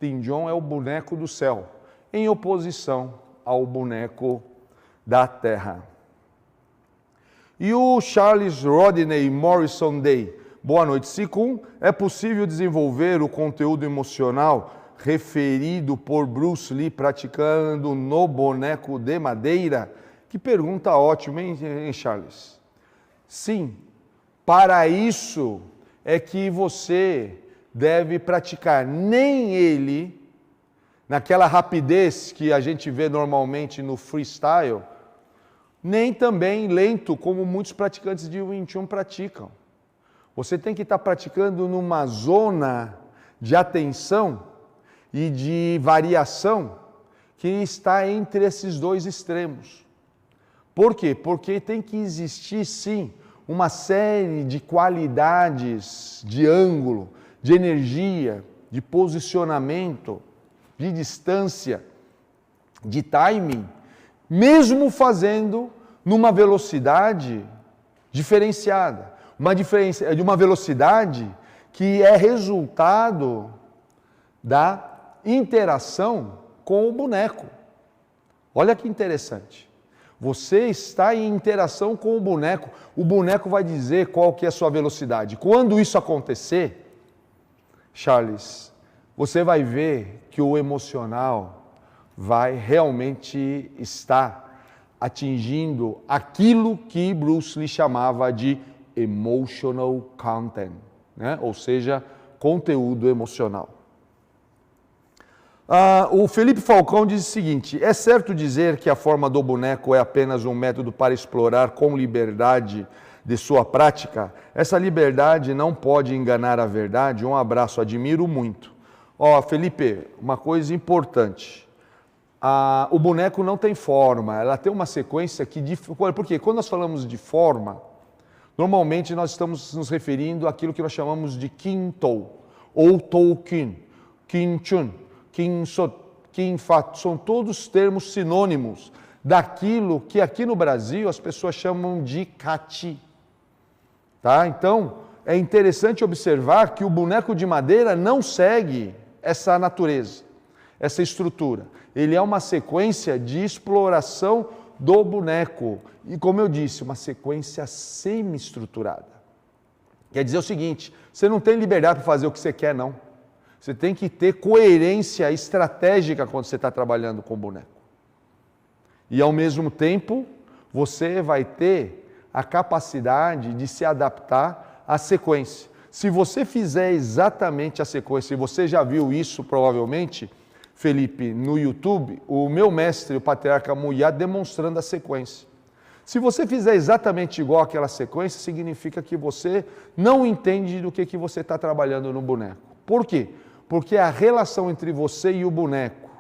Tinjong é o boneco do céu, em oposição ao boneco da terra. E o Charles Rodney Morrison Day. Boa noite, Sikun. É possível desenvolver o conteúdo emocional referido por Bruce Lee praticando no boneco de madeira? Que pergunta ótima, hein, Charles? Sim, para isso é que você deve praticar. Nem ele, naquela rapidez que a gente vê normalmente no freestyle, nem também lento, como muitos praticantes de Wing Chun praticam. Você tem que estar praticando numa zona de atenção e de variação que está entre esses dois extremos. Por quê? Porque tem que existir, sim, uma série de qualidades de ângulo, de energia, de posicionamento, de distância, de timing, mesmo fazendo numa velocidade diferenciada. De uma velocidade que é resultado da interação com o boneco. Olha que interessante. Você está em interação com o boneco vai dizer qual que é a sua velocidade. Quando isso acontecer, Charles, você vai ver que o emocional vai realmente estar atingindo aquilo que Bruce Lee chamava de emotional content, né? Ou seja, conteúdo emocional. O Felipe Falcão diz o seguinte: é certo dizer que a forma do boneco é apenas um método para explorar com liberdade de sua prática? Essa liberdade não pode enganar a verdade? Um abraço, admiro muito. Felipe, uma coisa importante. O boneco não tem forma, ela tem uma sequência que... Porque quando nós falamos de forma, normalmente nós estamos nos referindo àquilo que nós chamamos de Kin-Tou, ou Tou-Kin, Kin-Chun, Kin-Sot, Kin-Fat, são todos termos sinônimos daquilo que aqui no Brasil as pessoas chamam de Kati. Tá? Então, é interessante observar que o boneco de madeira não segue essa natureza, essa estrutura. Ele é uma sequência de exploração do boneco. E, como eu disse, uma sequência semi-estruturada. Quer dizer o seguinte, você não tem liberdade para fazer o que você quer, não. Você tem que ter coerência estratégica quando você está trabalhando com o boneco. E, ao mesmo tempo, você vai ter a capacidade de se adaptar à sequência. Se você fizer exatamente a sequência, e você já viu isso provavelmente, Felipe, no YouTube, o meu mestre, o Patriarca Muyat, demonstrando a sequência. Se você fizer exatamente igual àquela sequência, significa que você não entende do que você está trabalhando no boneco. Por quê? Porque a relação entre você e o boneco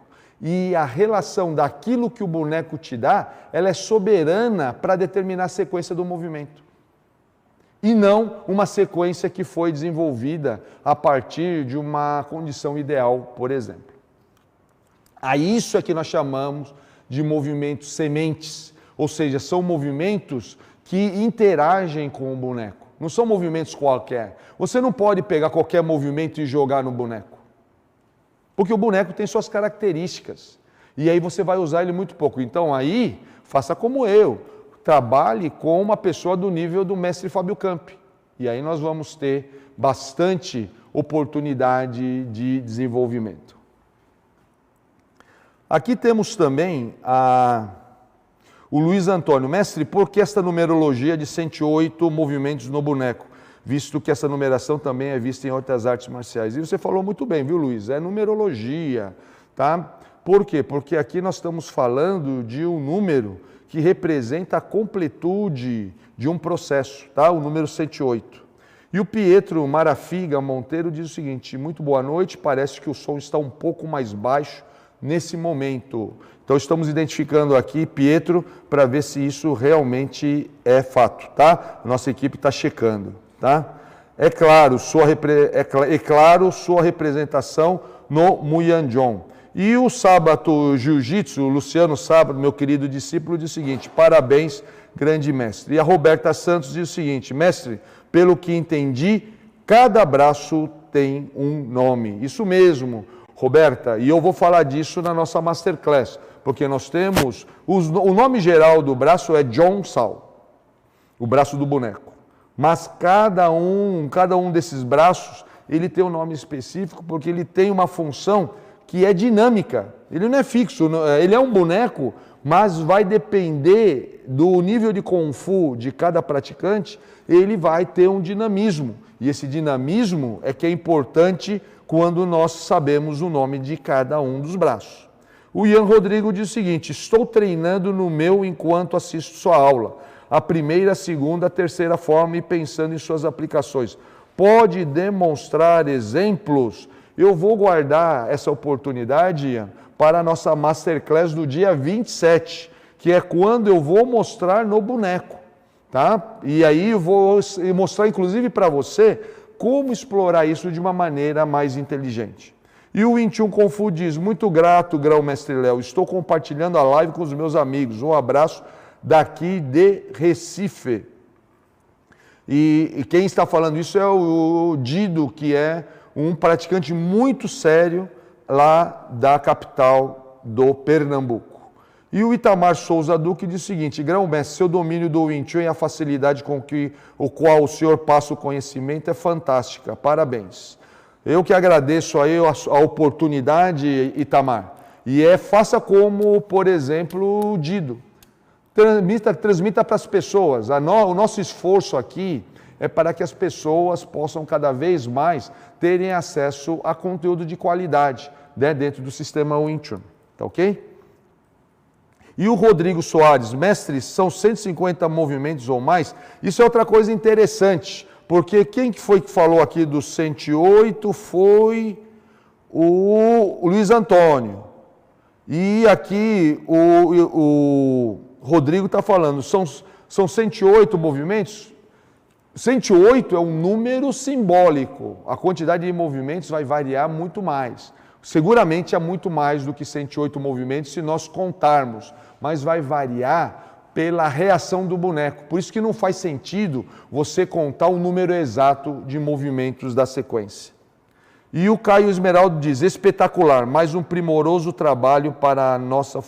e a relação daquilo que o boneco te dá, ela é soberana para determinar a sequência do movimento. E não uma sequência que foi desenvolvida a partir de uma condição ideal, por exemplo. A isso é que nós chamamos de movimentos sementes, ou seja, são movimentos que interagem com o boneco. Não são movimentos qualquer. Você não pode pegar qualquer movimento e jogar no boneco. Porque o boneco tem suas características. E aí você vai usar ele muito pouco. Então aí, faça como eu. Trabalhe com uma pessoa do nível do mestre Fábio Campi. E aí nós vamos ter bastante oportunidade de desenvolvimento. Aqui temos também o Luiz Antônio. Mestre, por que esta numerologia de 108 movimentos no boneco? visto que essa numeração também é vista em outras artes marciais. E você falou muito bem, viu, Luiz? É numerologia, tá? Por quê? Porque aqui nós estamos falando de um número que representa a completude de um processo, tá? O número 108. E o Pietro Marafiga Monteiro diz o seguinte: muito boa noite, parece que o som está um pouco mais baixo nesse momento. Então estamos identificando aqui, Pietro, para ver se isso realmente é fato, tá? Nossa equipe está checando, tá? É claro, sua representação no Muyanjon. E o Sábato Jiu-Jitsu, Luciano Sábato, meu querido discípulo, diz o seguinte: parabéns, grande mestre. E a Roberta Santos diz o seguinte: mestre, pelo que entendi, cada braço tem um nome. Isso mesmo, Roberta, e eu vou falar disso na nossa Masterclass, porque nós temos, o nome geral do braço é John Sal, o braço do boneco. Mas cada um desses braços, ele tem um nome específico, porque ele tem uma função que é dinâmica. Ele não é fixo, ele é um boneco, mas vai depender do nível de Kung Fu de cada praticante, ele vai ter um dinamismo. E esse dinamismo é que é importante quando nós sabemos o nome de cada um dos braços. O Ian Rodrigo diz o seguinte: estou treinando no meu enquanto assisto sua aula. A primeira, a segunda, a terceira forma e pensando em suas aplicações. Pode demonstrar exemplos? Eu vou guardar essa oportunidade, Ian, para a nossa Masterclass do dia 27, que é quando eu vou mostrar no boneco, tá? E aí eu vou mostrar, inclusive, para você como explorar isso de uma maneira mais inteligente. E o 21 Kung Fu diz: muito grato, Grão-Mestre Léo, estou compartilhando a live com os meus amigos. Um abraço daqui de Recife. E quem está falando isso é o Dido, que é um praticante muito sério lá da capital do Pernambuco. E o Itamar Souza Duque diz o seguinte: Grão-Mestre, seu domínio do Wing Chun e a facilidade com o qual o senhor passa o conhecimento é fantástica. Parabéns. Eu que agradeço aí a oportunidade, Itamar. E faça como, por exemplo, o Dido. Transmita para as pessoas. O nosso esforço aqui é para que as pessoas possam cada vez mais terem acesso a conteúdo de qualidade, né, dentro do sistema Wing Chun. Tá ok? E o Rodrigo Soares: mestre, são 150 movimentos ou mais? Isso é outra coisa interessante, porque quem que foi que falou aqui dos 108 foi o Luiz Antônio. E aqui o Rodrigo está falando, são 108 movimentos? 108 é um número simbólico. A quantidade de movimentos vai variar muito mais. Seguramente há muito mais do que 108 movimentos se nós contarmos, mas vai variar pela reação do boneco. Por isso que não faz sentido você contar o número exato de movimentos da sequência. E o Caio Esmeraldo diz: espetacular, mais um primoroso trabalho para a nossa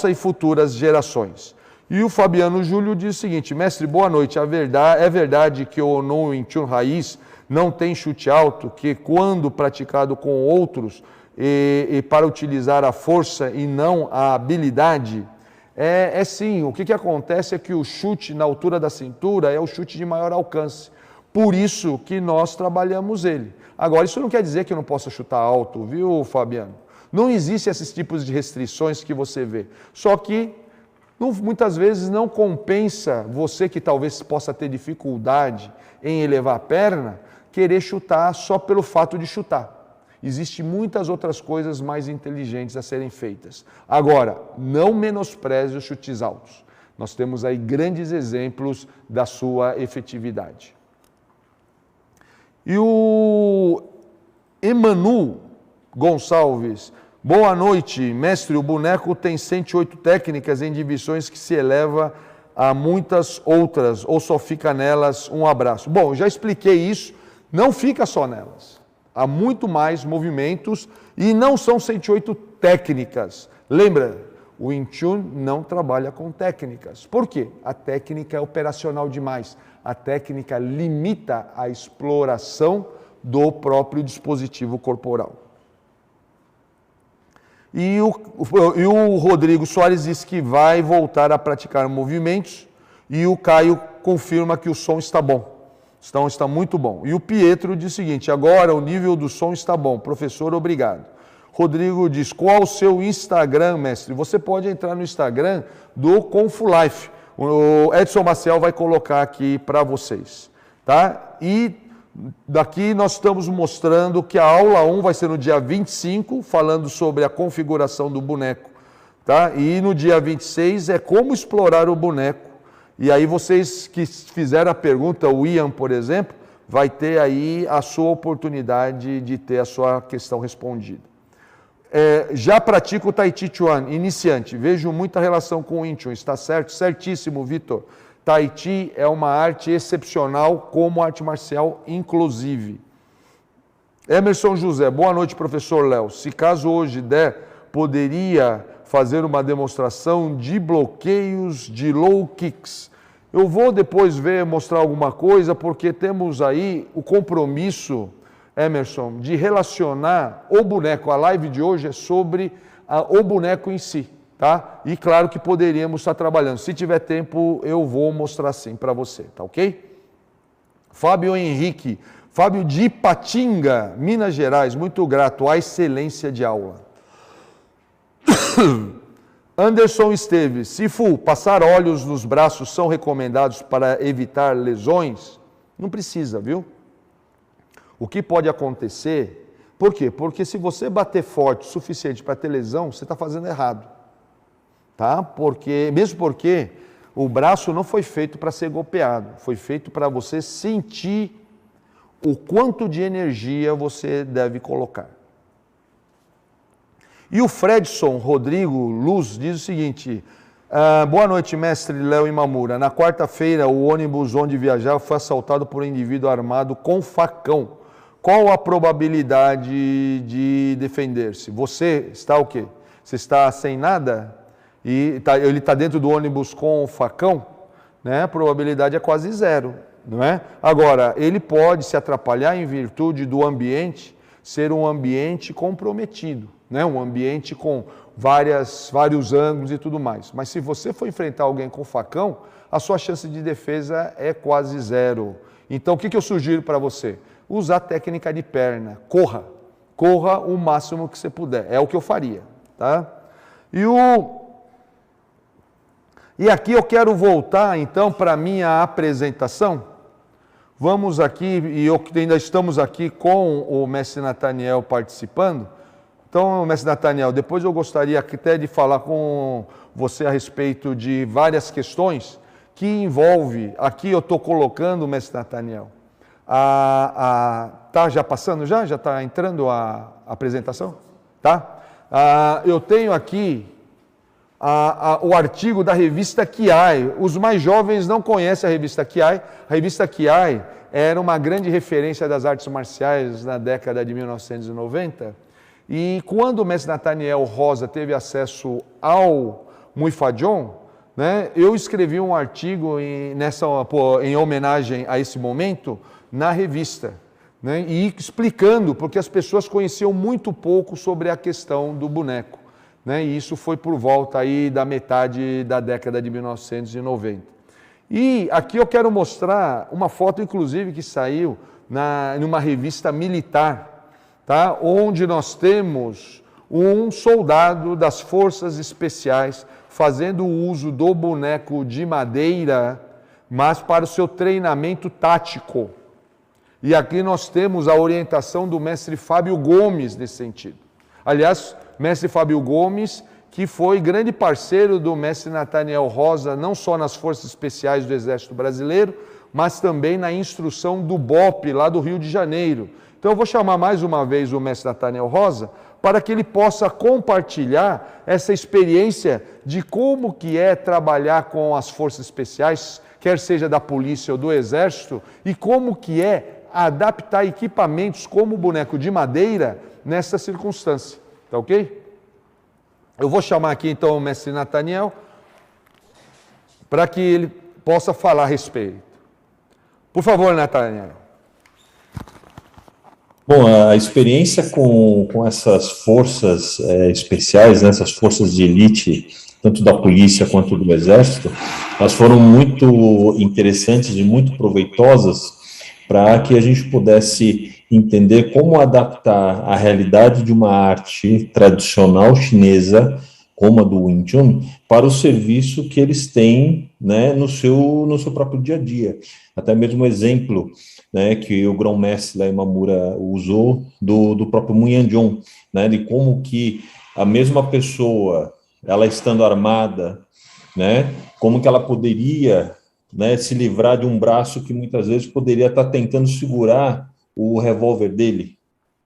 e futuras gerações. E o Fabiano Júlio diz o seguinte: mestre, boa noite. É verdade que o no Wing Chun raiz não tem chute alto, que quando praticado com outros e para utilizar a força e não a habilidade? É sim. O que acontece é que o chute na altura da cintura é o chute de maior alcance. Por isso que nós trabalhamos ele. Agora, isso não quer dizer que eu não possa chutar alto, viu, Fabiano? Não existem esses tipos de restrições que você vê. Só que muitas vezes não compensa você que talvez possa ter dificuldade em elevar a perna, querer chutar só pelo fato de chutar. Existem muitas outras coisas mais inteligentes a serem feitas. Agora, não menospreze os chutes altos. Nós temos aí grandes exemplos da sua efetividade. E o Emanu Gonçalves: boa noite, mestre. O boneco tem 108 técnicas em divisões que se eleva a muitas outras, ou só fica nelas? Um abraço. Bom, já expliquei isso, não fica só nelas. Há muito mais movimentos e não são 108 técnicas. Lembra, o Wing Chun não trabalha com técnicas. Por quê? A técnica é operacional demais. A técnica limita a exploração do próprio dispositivo corporal. E o Rodrigo Soares diz que vai voltar a praticar movimentos. E o Caio confirma que o som está bom. Então, está muito bom. E o Pietro diz o seguinte: agora o nível do som está bom. Professor, obrigado. Rodrigo diz: qual o seu Instagram, mestre? Você pode entrar no Instagram do ConfuLife. O Edson Maciel vai colocar aqui para vocês. Tá? E daqui nós estamos mostrando que a aula 1 vai ser no dia 25, falando sobre a configuração do boneco. Tá? E no dia 26 é como explorar o boneco. E aí vocês que fizeram a pergunta, o Ian, por exemplo, vai ter aí a sua oportunidade de ter a sua questão respondida. Já pratico o Tai Chi Chuan, iniciante. Vejo muita relação com o Wing Chun, está certo? Certíssimo, Vitor. Tai Chi é uma arte excepcional como arte marcial, inclusive. Emerson José, boa noite, professor Léo. Se caso hoje der, poderia fazer uma demonstração de bloqueios de low kicks. Eu vou depois mostrar alguma coisa, porque temos aí o compromisso, Emerson, de relacionar o boneco. A live de hoje é sobre o boneco em si, tá? E claro que poderíamos estar trabalhando. Se tiver tempo, eu vou mostrar sim para você, tá ok? Fábio Henrique, Fábio de Ipatinga, Minas Gerais, muito grato à excelência de aula. Anderson Esteves, Sifu, passar óleos nos braços são recomendados para evitar lesões? Não precisa, viu? O que pode acontecer? Por quê? Porque se você bater forte o suficiente para ter lesão, você está fazendo errado. Tá? Mesmo porque o braço não foi feito para ser golpeado, foi feito para você sentir o quanto de energia você deve colocar. E o Fredson Rodrigo Luz diz o seguinte: boa noite, mestre Léo Imamura. Na quarta-feira, o ônibus onde viajava foi assaltado por um indivíduo armado com facão. Qual a probabilidade de defender-se? Você está o quê? Você está sem nada? E ele está dentro do ônibus com o facão? Né? A probabilidade é quase zero. Não é? Agora, ele pode se atrapalhar em virtude do ambiente ser um ambiente comprometido. Né? Um ambiente com vários ângulos e tudo mais. Mas se você for enfrentar alguém com facão, a sua chance de defesa é quase zero. Então, o que eu sugiro para você? Usar técnica de perna. Corra. Corra o máximo que você puder. É o que eu faria. Tá? E aqui eu quero voltar, então, para a minha apresentação. Vamos aqui, e ainda estamos aqui com o mestre Nathaniel participando. Então, mestre Nathaniel, depois eu gostaria até de falar com você a respeito de várias questões que envolve, aqui eu estou colocando, mestre Nathaniel, tá já passando já? Já está entrando a apresentação? Tá? Eu tenho aqui o artigo da revista Kiai. Os mais jovens não conhecem a revista Kiai. A revista Kiai era uma grande referência das artes marciais na década de 1990. E quando o mestre Nathaniel Rosa teve acesso ao Muay Thai, né, eu escrevi um artigo em homenagem a esse momento na revista, né, e explicando, porque as pessoas conheciam muito pouco sobre a questão do boneco. Né, e isso foi por volta aí da metade da década de 1990. E aqui eu quero mostrar uma foto, inclusive, que saiu numa revista militar, tá? Onde nós temos um soldado das Forças Especiais fazendo uso do boneco de madeira, mas para o seu treinamento tático. E aqui nós temos a orientação do mestre Fábio Gomes nesse sentido. Aliás, mestre Fábio Gomes, que foi grande parceiro do mestre Nathaniel Rosa, não só nas Forças Especiais do Exército Brasileiro, mas também na instrução do BOP, lá do Rio de Janeiro. Então eu vou chamar mais uma vez o mestre Nathaniel Rosa, para que ele possa compartilhar essa experiência de como que é trabalhar com as Forças Especiais, quer seja da Polícia ou do Exército, e como que é adaptar equipamentos como o boneco de madeira nessa circunstância. Tá ok? Eu vou chamar aqui então o mestre Nathaniel para que ele possa falar a respeito. Por favor, Nathaniel. Bom, a experiência com essas forças especiais, né, essas forças de elite tanto da polícia quanto do exército, elas foram muito interessantes e muito proveitosas para que a gente pudesse entender como adaptar a realidade de uma arte tradicional chinesa, como a do Wing Chun, para o serviço que eles têm, né, no seu próprio dia a dia. Até mesmo o exemplo, né, que o grão-mestre lá Imamura usou do próprio Munyanjong, né, de como que a mesma pessoa, ela estando armada, né, como que ela poderia, né, se livrar de um braço que muitas vezes poderia estar tentando segurar o revólver dele,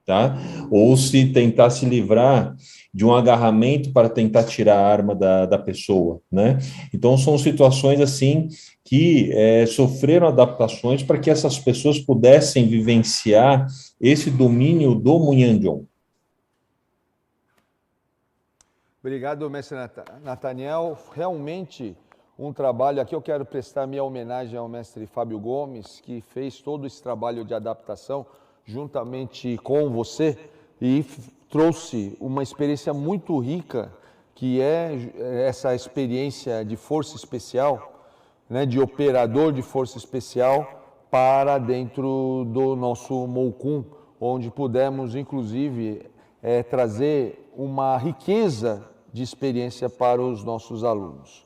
tá? Ou se tentar se livrar de um agarramento para tentar tirar a arma da pessoa, né? Então, são situações assim que sofreram adaptações para que essas pessoas pudessem vivenciar esse domínio do Munyanjong. Obrigado, mestre Nathaniel. Realmente um trabalho, aqui eu quero prestar minha homenagem ao mestre Fábio Gomes, que fez todo esse trabalho de adaptação juntamente com você e trouxe uma experiência muito rica, que é essa experiência de força especial, né, de operador de força especial para dentro do nosso Moucum, onde pudemos, inclusive, trazer uma riqueza de experiência para os nossos alunos.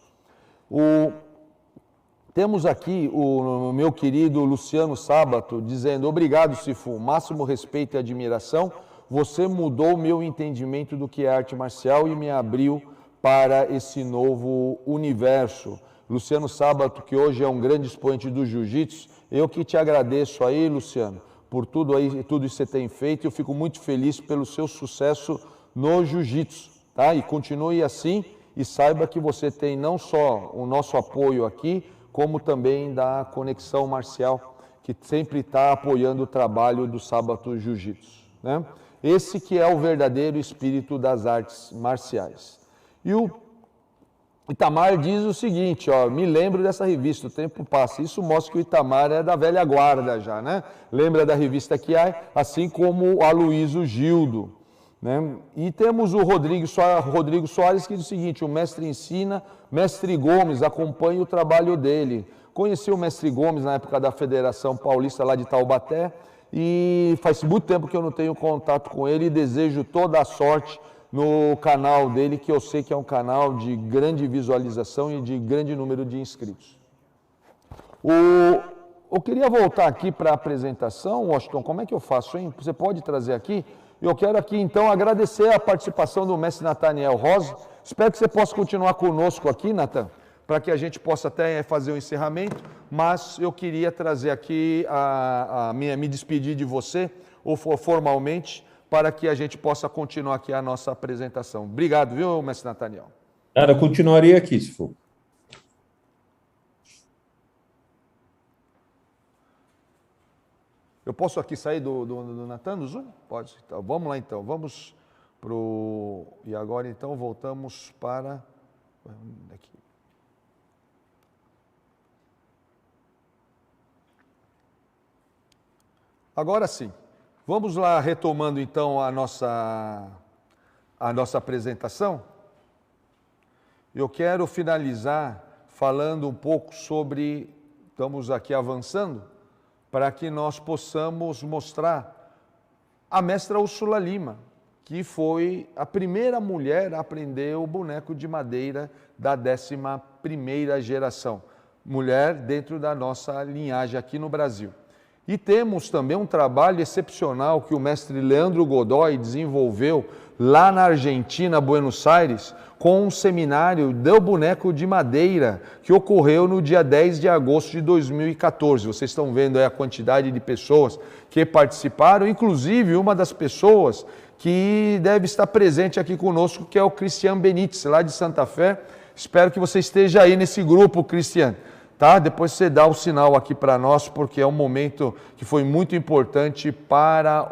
Temos aqui o meu querido Luciano Sábato dizendo: obrigado, Sifu, máximo respeito e admiração, você mudou o meu entendimento do que é arte marcial e me abriu para esse novo universo. Luciano Sábato, que hoje é um grande expoente do jiu-jitsu, eu que te agradeço aí, Luciano, por tudo isso que você tem feito, eu fico muito feliz pelo seu sucesso no jiu-jitsu, tá? E continue assim e saiba que você tem não só o nosso apoio aqui, como também da Conexão Marcial, que sempre está apoiando o trabalho do Sábato Jiu-Jitsu, né? Esse que é o verdadeiro espírito das artes marciais. E o Itamar diz o seguinte, ó, me lembro dessa revista, o tempo passa. Isso mostra que o Itamar é da velha guarda já, né? Lembra da revista que há, assim como o Aloysio Gildo, né? E temos o Rodrigo Soares que diz o seguinte: o mestre ensina, mestre Gomes, acompanhe o trabalho dele. Conheci o mestre Gomes na época da Federação Paulista lá de Taubaté e faz muito tempo que eu não tenho contato com ele e desejo toda a sorte no canal dele, que eu sei que é um canal de grande visualização e de grande número de inscritos. Eu queria voltar aqui para a apresentação, Washington, como é que eu faço, hein? Você pode trazer aqui? Eu quero aqui, então, agradecer a participação do mestre Nathaniel Rosa. Espero que você possa continuar conosco aqui, Nathan, para que a gente possa até fazer o encerramento, mas eu queria trazer aqui, me despedir de você, ou formalmente, para que a gente possa continuar aqui a nossa apresentação. Obrigado, viu, mestre Nathaniel? Cara, eu continuaria aqui, se for. Eu posso aqui sair do Natan, do Zoom? Pode. Então, vamos lá, então. Vamos para o... E agora, então, voltamos para... Aqui. Agora sim. Vamos lá, retomando, então, a nossa apresentação. Eu quero finalizar falando um pouco sobre... Estamos aqui avançando, para que nós possamos mostrar a mestra Úrsula Lima, que foi a primeira mulher a aprender o boneco de madeira da 11ª geração. Mulher dentro da nossa linhagem aqui no Brasil. E temos também um trabalho excepcional que o mestre Leandro Godoy desenvolveu lá na Argentina, Buenos Aires, com um seminário do boneco de madeira que ocorreu no dia 10 de agosto de 2014. Vocês estão vendo aí a quantidade de pessoas que participaram, inclusive uma das pessoas que deve estar presente aqui conosco, que é o Cristian Benítez, lá de Santa Fé. Espero que você esteja aí nesse grupo, Cristian. Tá? Depois você dá o sinal aqui para nós, porque é um momento que foi muito importante para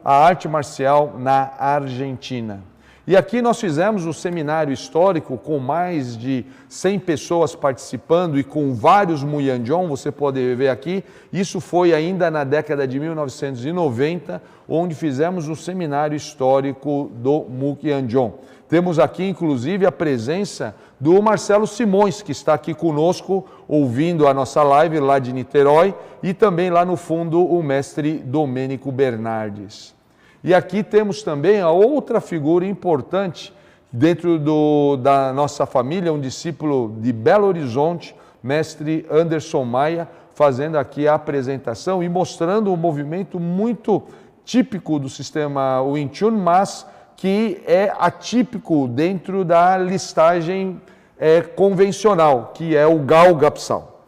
a arte marcial na Argentina. E aqui nós fizemos um seminário histórico com mais de 100 pessoas participando e com vários Muyanjong, você pode ver aqui. Isso foi ainda na década de 1990, onde fizemos um seminário histórico do Muyanjong. Temos aqui, inclusive, a presença do Marcelo Simões, que está aqui conosco, ouvindo a nossa live lá de Niterói, e também lá no fundo o mestre Domênico Bernardes. E aqui temos também a outra figura importante dentro da nossa família, um discípulo de Belo Horizonte, mestre Anderson Maia, fazendo aqui a apresentação e mostrando um movimento muito típico do sistema Wing Chun, mas que é atípico dentro da listagem convencional, que é o Gao Gapsal.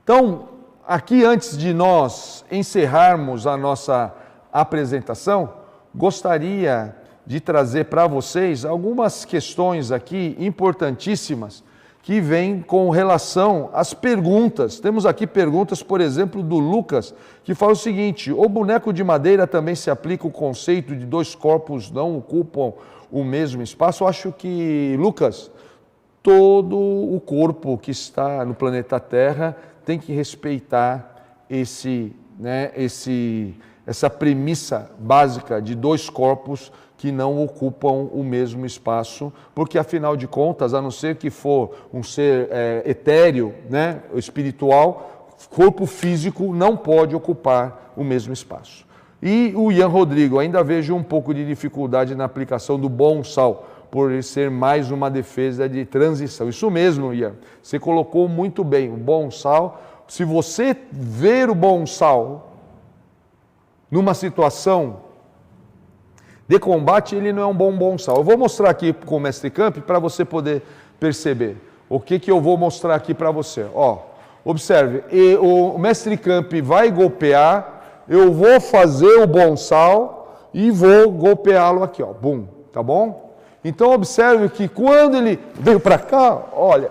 Então, aqui antes de nós encerrarmos a nossa apresentação, gostaria de trazer para vocês algumas questões aqui importantíssimas que vêm com relação às perguntas. Temos aqui perguntas, por exemplo, do Lucas, que fala o seguinte: o boneco de madeira também se aplica o conceito de dois corpos não ocupam o mesmo espaço? Eu acho que, Lucas, todo o corpo que está no planeta Terra tem que respeitar essa premissa básica de dois corpos que não ocupam o mesmo espaço, porque afinal de contas, a não ser que for um ser etéreo, espiritual, corpo físico não pode ocupar o mesmo espaço. E o Ian Rodrigo, ainda vejo um pouco de dificuldade na aplicação do bonsal, por ser mais uma defesa de transição. Isso mesmo, Ian, você colocou muito bem, o bonsal, se você ver o bonsal numa situação de combate, ele não é um bom bonsal. Eu vou mostrar aqui com o Mestre Camp para você poder perceber. O que eu vou mostrar aqui para você? Ó, observe, o Mestre Camp vai golpear, eu vou fazer o bonsal e vou golpeá-lo aqui, ó, bum, tá bom? Então observe que quando ele veio para cá, olha,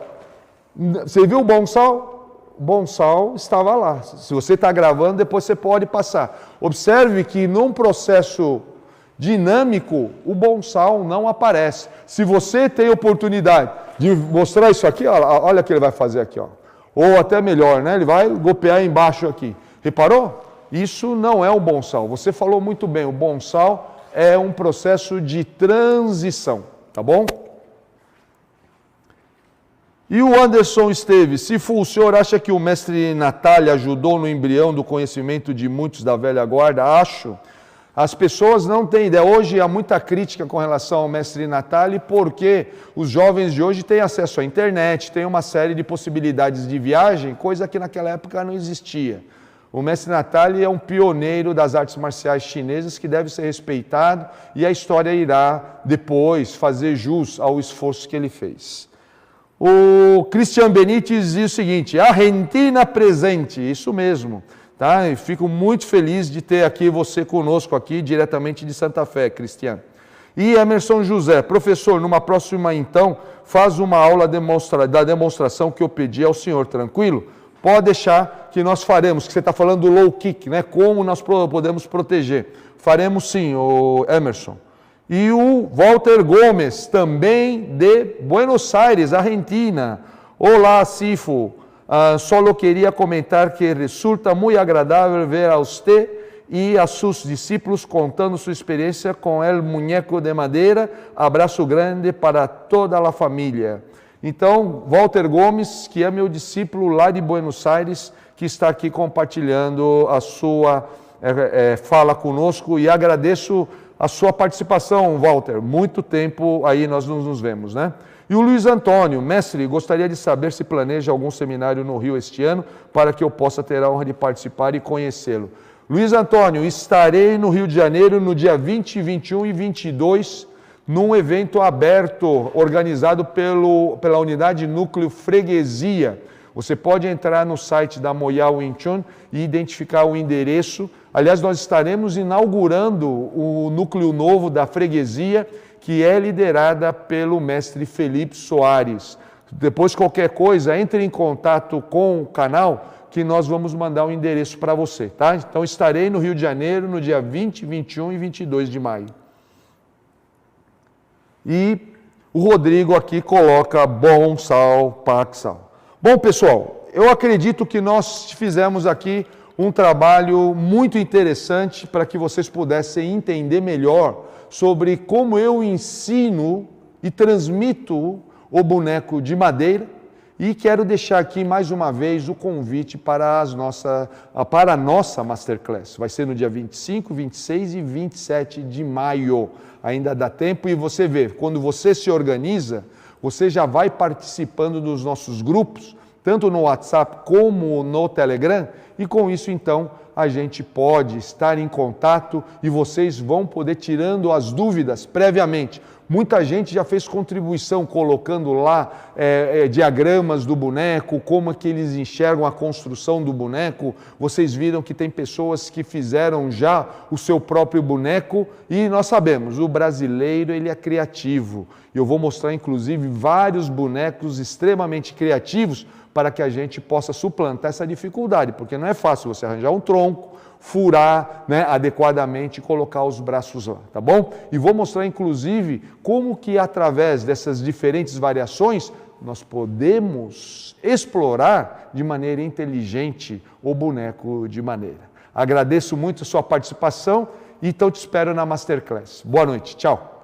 você viu o bonsal? O bonsal estava lá. Se você está gravando, depois você pode passar. Observe que num processo dinâmico, o bonsal não aparece. Se você tem oportunidade de mostrar isso aqui, olha o que ele vai fazer aqui, ó. Ou até melhor, né? Ele vai golpear embaixo aqui. Reparou? Isso não é um bonsal. Você falou muito bem, o bonsal é um processo de transição, tá bom? E o Anderson Esteves, se for o senhor acha que o mestre Natália ajudou no embrião do conhecimento de muitos da velha guarda? Acho. As pessoas não têm ideia. Hoje há muita crítica com relação ao mestre Natália, porque os jovens de hoje têm acesso à internet, têm uma série de possibilidades de viagem, coisa que naquela época não existia. O mestre Natália é um pioneiro das artes marciais chinesas que deve ser respeitado e a história irá depois fazer jus ao esforço que ele fez. O Christian Benítez diz o seguinte: Argentina presente, isso mesmo, tá? E fico muito feliz de ter aqui você conosco aqui, diretamente de Santa Fé, Cristian. E Emerson José, professor, numa próxima então, faz uma aula da demonstração que eu pedi ao senhor, tranquilo? Pode deixar que nós faremos, que você está falando do low kick, né? Como nós podemos proteger. Faremos sim, o Emerson. E o Walter Gomes, também de Buenos Aires, Argentina. Olá, Sifo. Só queria comentar que resulta muito agradável ver a você e a seus discípulos contando sua experiência com o muñeco de madeira. Abraço grande para toda a família. Então, Walter Gomes, que é meu discípulo lá de Buenos Aires, que está aqui compartilhando a sua fala conosco, e agradeço a sua participação, Walter. Muito tempo aí nós não nos vemos, né? E o Luiz Antônio, mestre, gostaria de saber se planeja algum seminário no Rio este ano, para que eu possa ter a honra de participar e conhecê-lo. Luiz Antônio, estarei no Rio de Janeiro no dia 20, 21 e 22, num evento aberto, organizado pela unidade Núcleo Freguesia. Você pode entrar no site da Moyal Wing Chun e identificar o endereço. Aliás, nós estaremos inaugurando o núcleo novo da freguesia, que é liderada pelo mestre Felipe Soares. Depois, qualquer coisa, entre em contato com o canal, que nós vamos mandar o endereço para você, tá? Então, estarei no Rio de Janeiro no dia 20, 21 e 22 de maio. E o Rodrigo aqui coloca bom sal, paxal. Bom, pessoal, eu acredito que nós fizemos aqui um trabalho muito interessante para que vocês pudessem entender melhor sobre como eu ensino e transmito o boneco de madeira. E quero deixar aqui mais uma vez o convite para a nossa Masterclass. Vai ser no dia 25, 26 e 27 de maio. Ainda dá tempo e você vê, quando você se organiza, você já vai participando dos nossos grupos, tanto no WhatsApp como no Telegram, e com isso então a gente pode estar em contato e vocês vão poder tirando as dúvidas previamente. Muita gente já fez contribuição colocando lá diagramas do boneco, como é que eles enxergam a construção do boneco. Vocês viram que tem pessoas que fizeram já o seu próprio boneco e nós sabemos, o brasileiro ele é criativo. Eu vou mostrar inclusive vários bonecos extremamente criativos para que a gente possa suplantar essa dificuldade, porque não é fácil você arranjar um tronco, furar, né, adequadamente e colocar os braços lá, tá bom? E vou mostrar inclusive como que através dessas diferentes variações nós podemos explorar de maneira inteligente o boneco de madeira. Agradeço muito a sua participação e então te espero na Masterclass. Boa noite, tchau!